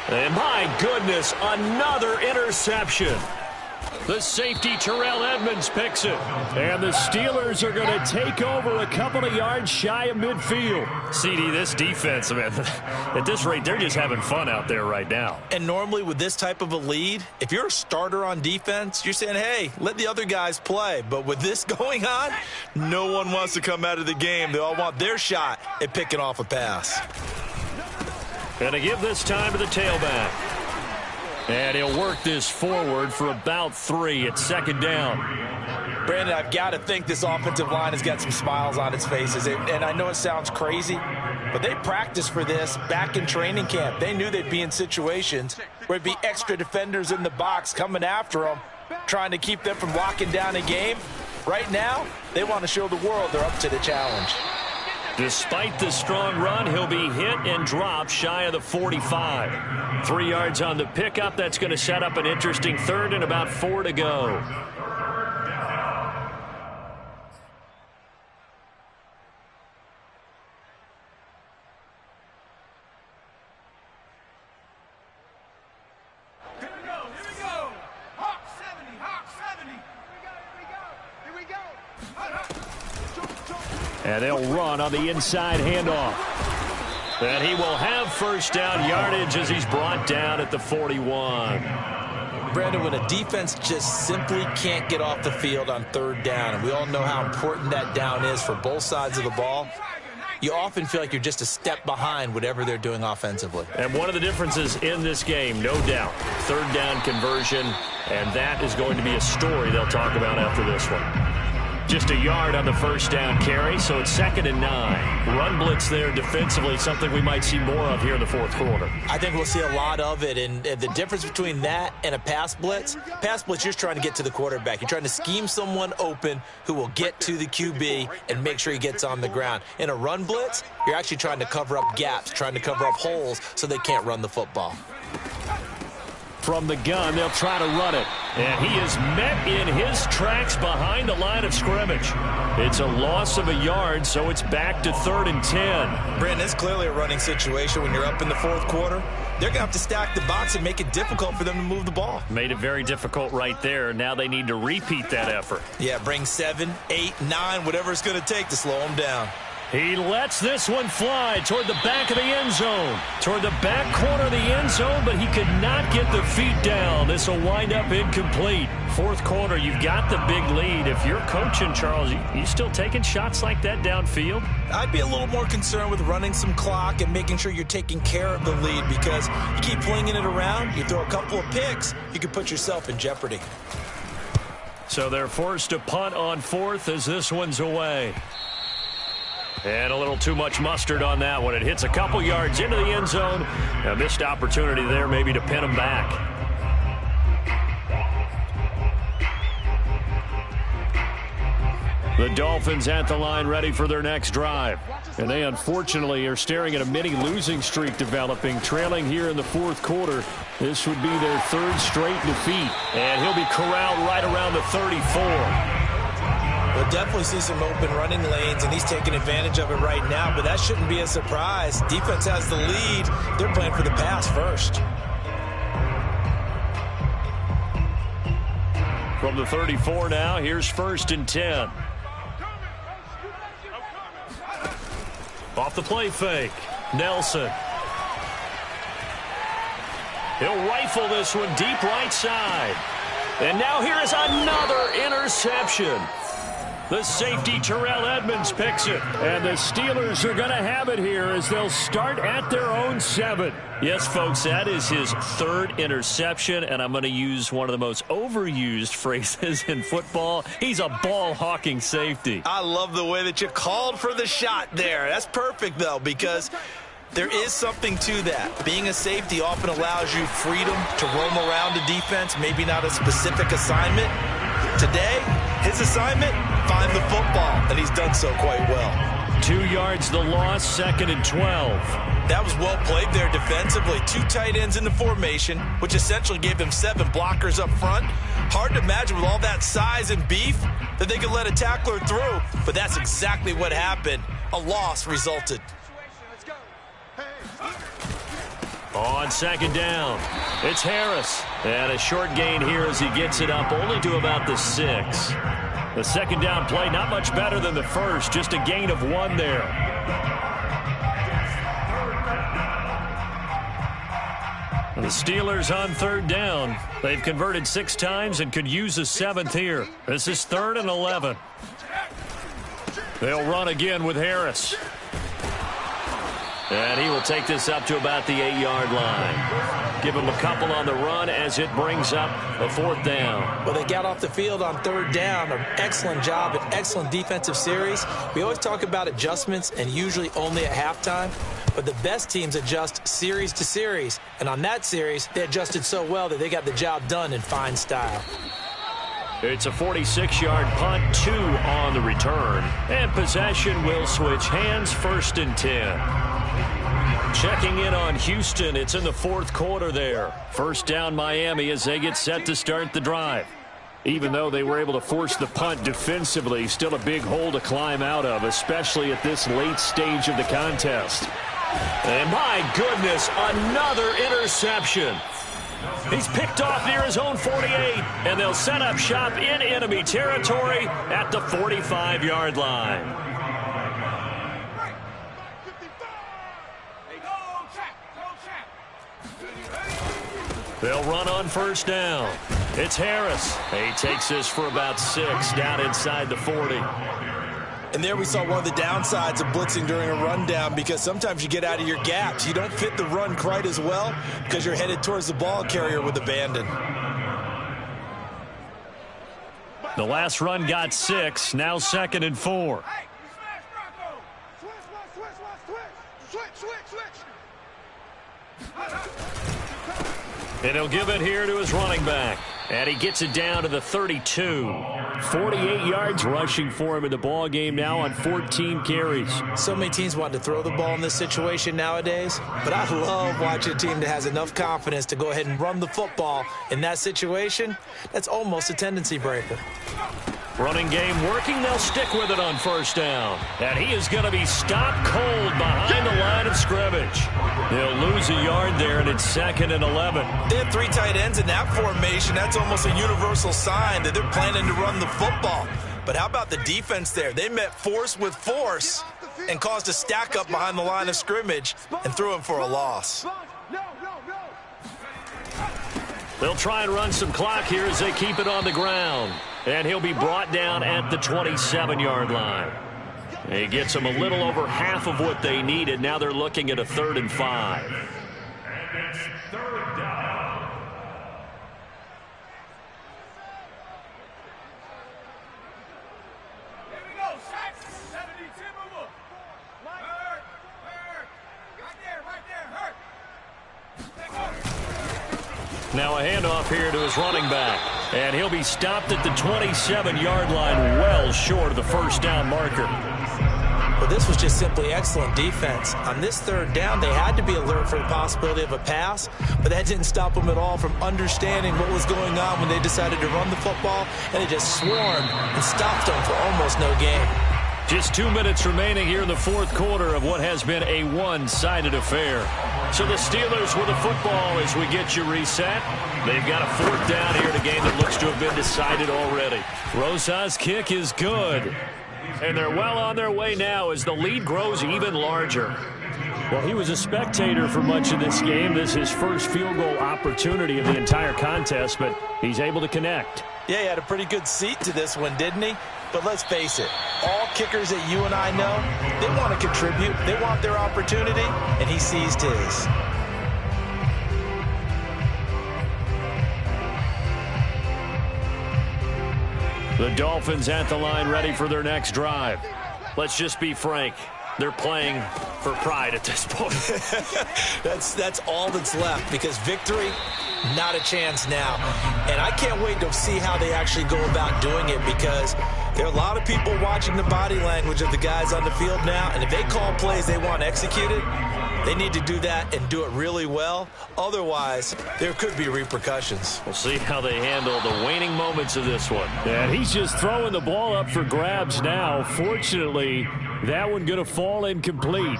And my goodness, another interception. The safety, Terrell Edmunds, picks it. And the Steelers are going to take over a couple of yards shy of midfield. CD, this defense, man, at this rate, they're just having fun out there right now. And normally with this type of a lead, if you're a starter on defense, you're saying, hey, let the other guys play. But with this going on, no one wants to come out of the game. They all want their shot at picking off a pass. And to give this time to the tailback. And he'll work this forward for about 3 at second down. Brandon, I've got to think this offensive line has got some smiles on its faces. And I know it sounds crazy, but they practiced for this back in training camp. They knew they'd be in situations where it'd be extra defenders in the box coming after them, trying to keep them from locking down a game. Right now, they want to show the world they're up to the challenge. Despite the strong run, he'll be hit and dropped shy of the 45. 3 yards on the pickup. That's going to set up an interesting third and about 4 to go. And they'll run on the inside handoff. And he will have first down yardage as he's brought down at the 41. Brandon, when a defense just simply can't get off the field on third down, and we all know how important that down is for both sides of the ball, you often feel like you're just a step behind whatever they're doing offensively. And one of the differences in this game, no doubt, third down conversion, and that is going to be a story they'll talk about after this one. Just a yard on the first down carry, so it's 2nd and 9. Run blitz there defensively, something we might see more of here in the fourth quarter. I think we'll see a lot of it, and the difference between that and a pass blitz, you're just trying to get to the quarterback. You're trying to scheme someone open who will get to the QB and make sure he gets on the ground. In a run blitz, you're actually trying to cover up gaps, trying to cover up holes so they can't run the football. From the gun, they'll try to run it. And he is met in his tracks behind the line of scrimmage. It's a loss of a yard, so it's back to 3rd and 10. Brandon, it's clearly a running situation when you're up in the fourth quarter. They're going to have to stack the box and make it difficult for them to move the ball. Made it very difficult right there. Now they need to repeat that effort. Yeah, bring 7, 8, 9, whatever it's going to take to slow them down. He lets this one fly toward the back of the end zone. Toward the back corner of the end zone, but he could not get the feet down. This will wind up incomplete. Fourth quarter, you've got the big lead. If you're coaching, Charles, you still taking shots like that downfield? I'd be a little more concerned with running some clock and making sure you're taking care of the lead, because you keep flinging it around, you throw a couple of picks, you can put yourself in jeopardy. So they're forced to punt on 4th as this one's away. And a little too much mustard on that one. It hits a couple yards into the end zone. A missed opportunity there maybe to pin him back. The Dolphins at the line ready for their next drive. And they unfortunately are staring at a mini losing streak developing, trailing here in the fourth quarter. This would be their 3rd straight defeat. And he'll be corralled right around the 34. We'll definitely see some open running lanes, and he's taking advantage of it right now, but that shouldn't be a surprise. Defense has the lead. They're playing for the pass first. From the 34 now, here's 1st and 10. Off the play fake, Nelson. He'll rifle this one deep right side. And now here is another interception. The safety, Terrell Edmunds, picks it. And the Steelers are going to have it here as they'll start at their own 7. Yes, folks, that is his 3rd interception, and I'm going to use one of the most overused phrases in football. He's a ball-hawking safety. I love the way that you called for the shot there. That's perfect, though, because there is something to that. Being a safety often allows you freedom to roam around the defense, maybe not a specific assignment. Today, his assignment, find the football, and he's done so quite well. 2 yards the loss, 2nd and 12. That was well played there defensively. 2 tight ends in the formation, which essentially gave them 7 blockers up front. Hard to imagine with all that size and beef that they could let a tackler through, but that's exactly what happened. A loss resulted. On second down, it's Harris. And a short gain here as he gets it up only to about the 6. The second down play not much better than the first, just a gain of 1 there. The Steelers on third down. They've converted 6 times and could use a 7th here. This is 3rd and 11. They'll run again with Harris. And he will take this up to about the 8-yard line. Give him a couple on the run as it brings up a 4th down. Well, they got off the field on third down. An excellent job, an excellent defensive series. We always talk about adjustments and usually only at halftime. But the best teams adjust series to series. And on that series, they adjusted so well that they got the job done in fine style. It's a 46-yard punt, 2 on the return. And possession will switch hands, 1st and 10. Checking in on Houston. It's in the 4th quarter there. First down Miami as they get set to start the drive. Even though they were able to force the punt defensively, still a big hole to climb out of, especially at this late stage of the contest. And my goodness, another interception. He's picked off near his own 48, and they'll set up shop in enemy territory at the 45-yard line. They'll run on first down. It's Harris. He takes this for about 6 down inside the 40. And there we saw one of the downsides of blitzing during a rundown, because sometimes you get out of your gaps. You don't fit the run quite as well because you're headed towards the ball carrier with abandon. The last run got 6. Now 2nd and 4. And he'll give it here to his running back. And he gets it down to the 32. 48 yards rushing for him in the ball game now on 14 carries. So many teams want to throw the ball in this situation nowadays, but I love watching a team that has enough confidence to go ahead and run the football in that situation. That's almost a tendency breaker. Running game working. They'll stick with it on first down. And he is going to be stopped cold behind the line of scrimmage. They'll lose a yard there, and it's 2nd and 11. They have 3 tight ends in that formation. That's almost a universal sign that they're planning to run the football. But how about the defense there? They met force with force and caused a stack up behind the line of scrimmage and threw him for a loss. They'll try and run some clock here as they keep it on the ground. And he'll be brought down at the 27-yard line. He gets them a little over half of what they needed. Now they're looking at a 3rd and 5. And it's 3rd down. Here we go, 72, move. Hurt. Right there, hurt. Now a handoff here to his running back. And he'll be stopped at the 27-yard line, well short of the first down marker. Well, this was just simply excellent defense. On this 3rd down, they had to be alert for the possibility of a pass, but that didn't stop them at all from understanding what was going on when they decided to run the football, and they just swarmed and stopped them for almost no gain. Just 2 minutes remaining here in the 4th quarter of what has been a one-sided affair. So the Steelers with the football as we get you reset. They've got a 4th down here in a game that looks to have been decided already. Rosas' kick is good. And they're well on their way now as the lead grows even larger. Well, he was a spectator for much of this game. This is his first field goal opportunity of the entire contest, but he's able to connect. Yeah, he had a pretty good seat to this one, didn't he? But let's face it, all kickers that you and I know, they want to contribute. They want their opportunity, and he seized his. The Dolphins at the line ready for their next drive. Let's just be frank. They're playing for pride at this point. That's all that's left, because victory, not a chance now. And I can't wait to see how they actually go about doing it, because there are a lot of people watching the body language of the guys on the field now, and if they call plays they want executed, they need to do that and do it really well. Otherwise, there could be repercussions. We'll see how they handle the waning moments of this one. And he's just throwing the ball up for grabs now. Fortunately, that one going to fall incomplete.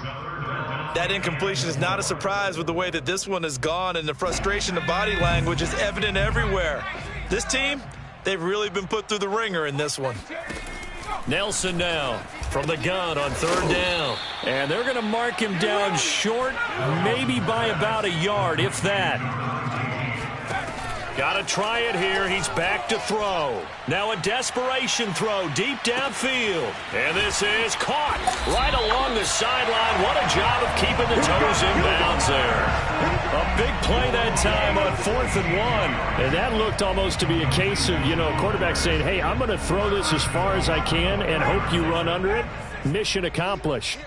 That incompletion is not a surprise with the way that this one has gone, and the frustration, the body language is evident everywhere. This team, they've really been put through the ringer in this one. Nelson now from the gun on 3rd down. And they're going to mark him down short, maybe by about a yard, if that. Got to try it here. He's back to throw. Now a desperation throw deep downfield. And this is caught right along the sideline. What a job of keeping the toes in bounds there. A big play that time on 4th and 1. And that looked almost to be a case of, quarterback saying, hey, I'm going to throw this as far as I can and hope you run under it. Mission accomplished.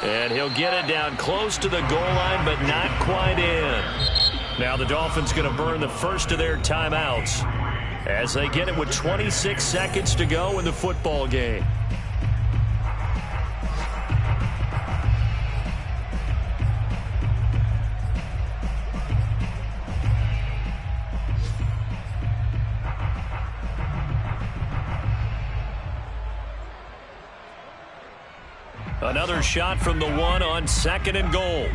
And he'll get it down close to the goal line, but not quite in. Now the Dolphins going to burn the first of their timeouts as they get it with 26 seconds to go in the football game. Another shot from the 1 on 2nd and goal.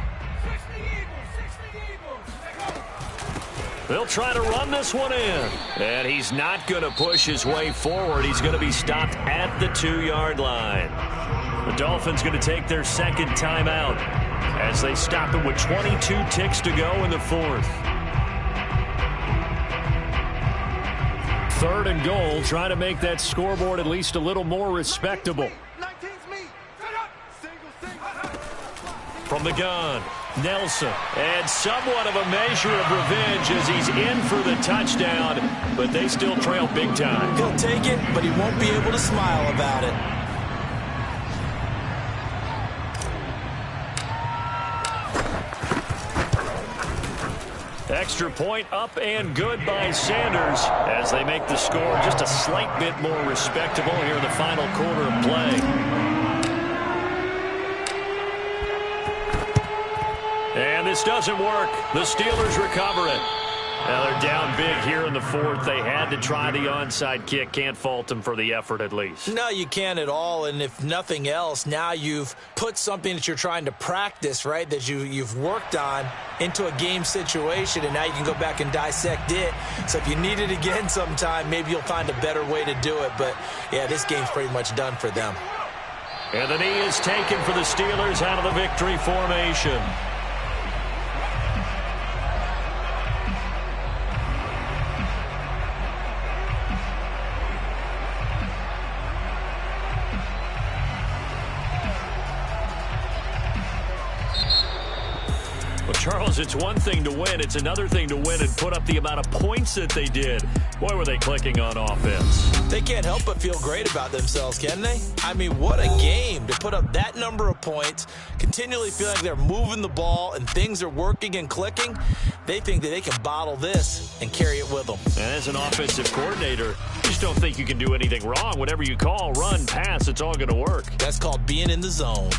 They'll try to run this one in. And he's not going to push his way forward. He's going to be stopped at the 2-yard line. The Dolphins going to take their 2nd timeout as they stop it with 22 ticks to go in the 4th. 3rd and goal, trying to make that scoreboard at least a little more respectable. From the gun, Nelson, and somewhat of a measure of revenge as he's in for the touchdown, but they still trail big time. He'll take it, but he won't be able to smile about it. Extra point up and good by Sanders as they make the score just a slight bit more respectable here in the final quarter of play. And this doesn't work. The Steelers recover it. Now they're down big here in the 4th. They had to try the onside kick. Can't fault them for the effort at least. No, you can't at all. And if nothing else, now you've put something that you're trying to practice, right, that you've worked on into a game situation, and now you can go back and dissect it. So if you need it again sometime, maybe you'll find a better way to do it. But, yeah, this game's pretty much done for them. And the knee is taken for the Steelers out of the victory formation. Charles, it's one thing to win. It's another thing to win and put up the amount of points that they did. Boy, were they clicking on offense. They can't help but feel great about themselves, can they? I mean, what a game to put up that number of points, continually feeling like they're moving the ball and things are working and clicking. They think that they can bottle this and carry it with them. And as an offensive coordinator, you just don't think you can do anything wrong. Whatever you call, run, pass, it's all going to work. That's called being in the zone.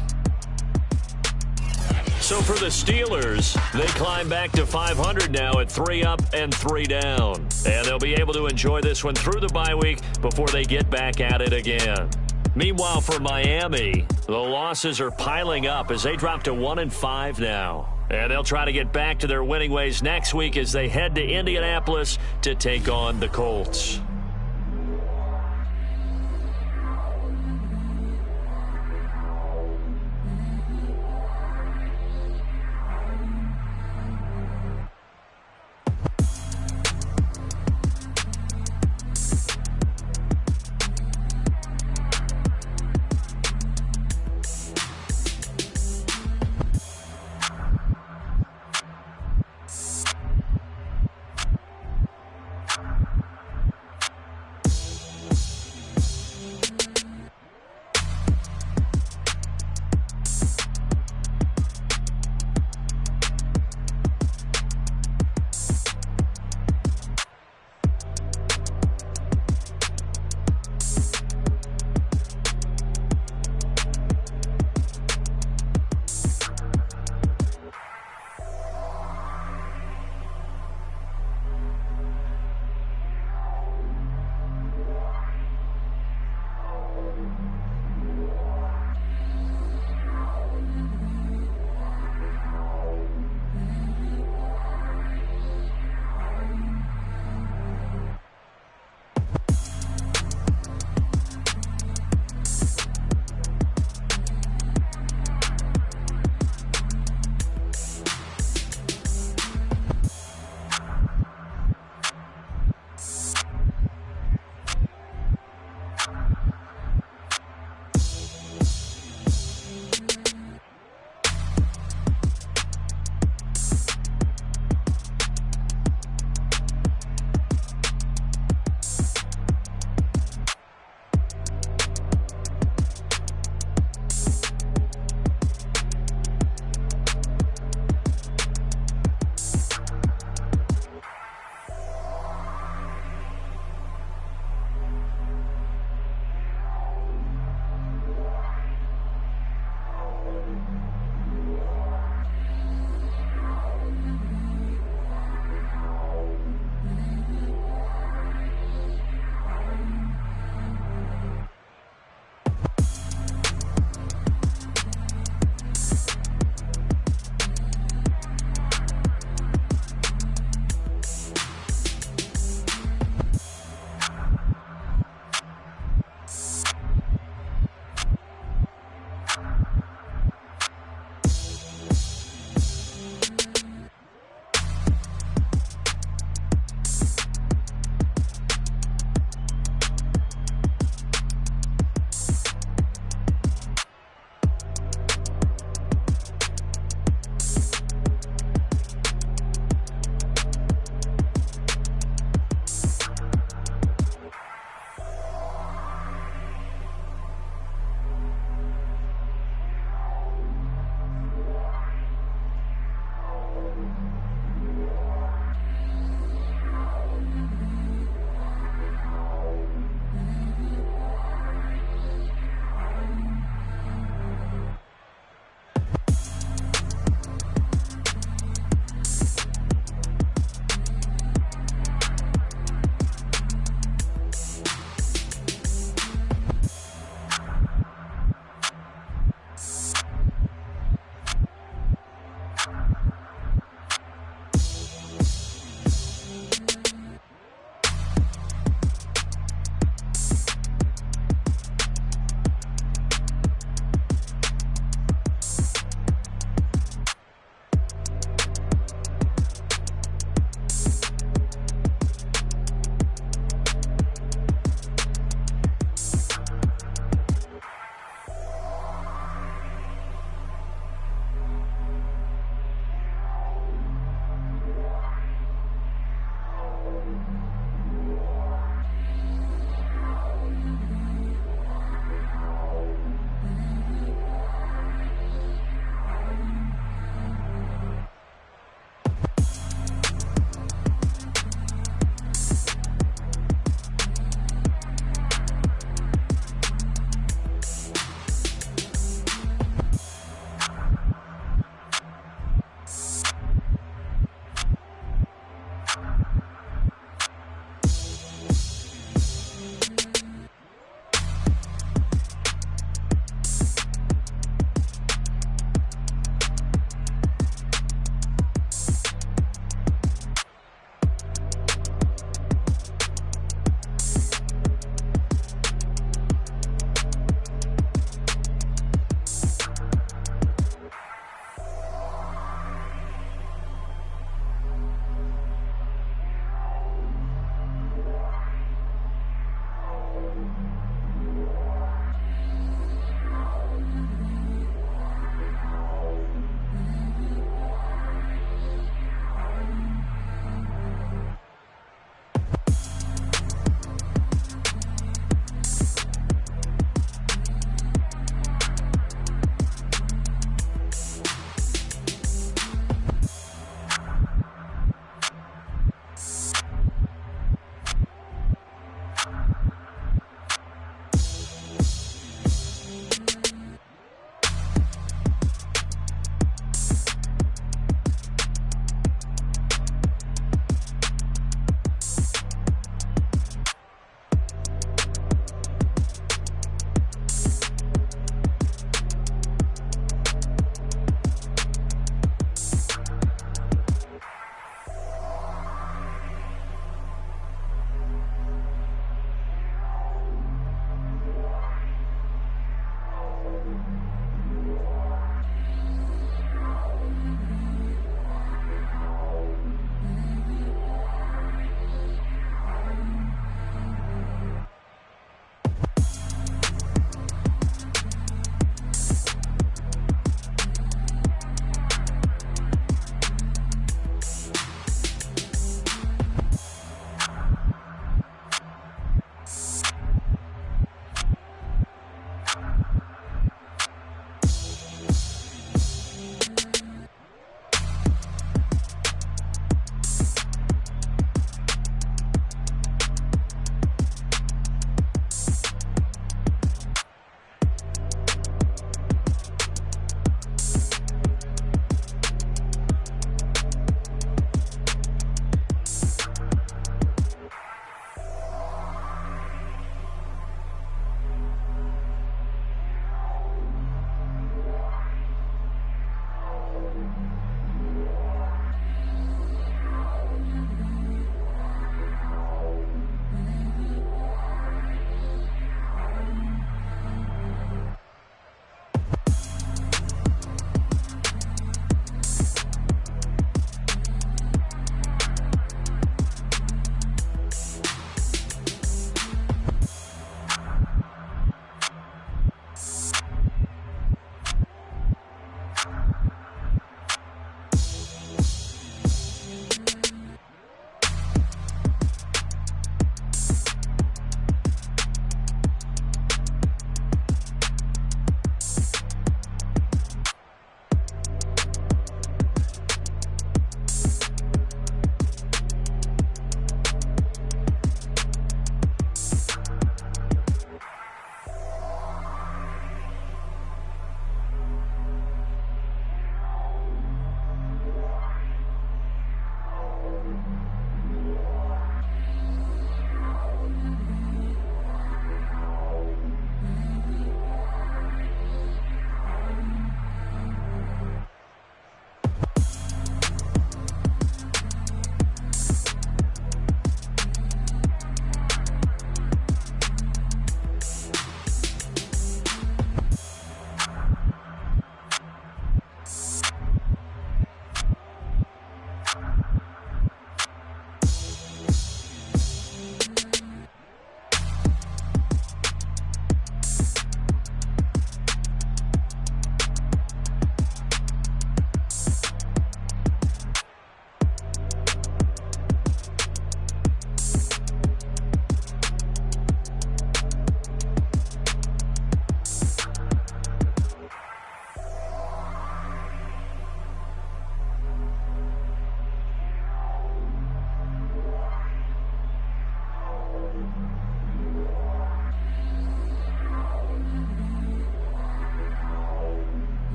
So for the Steelers, they climb back to 500 now at 3 up and 3 down. And they'll be able to enjoy this one through the bye week before they get back at it again. Meanwhile, for Miami, the losses are piling up as they drop to 1-5 now. And they'll try to get back to their winning ways next week as they head to Indianapolis to take on the Colts.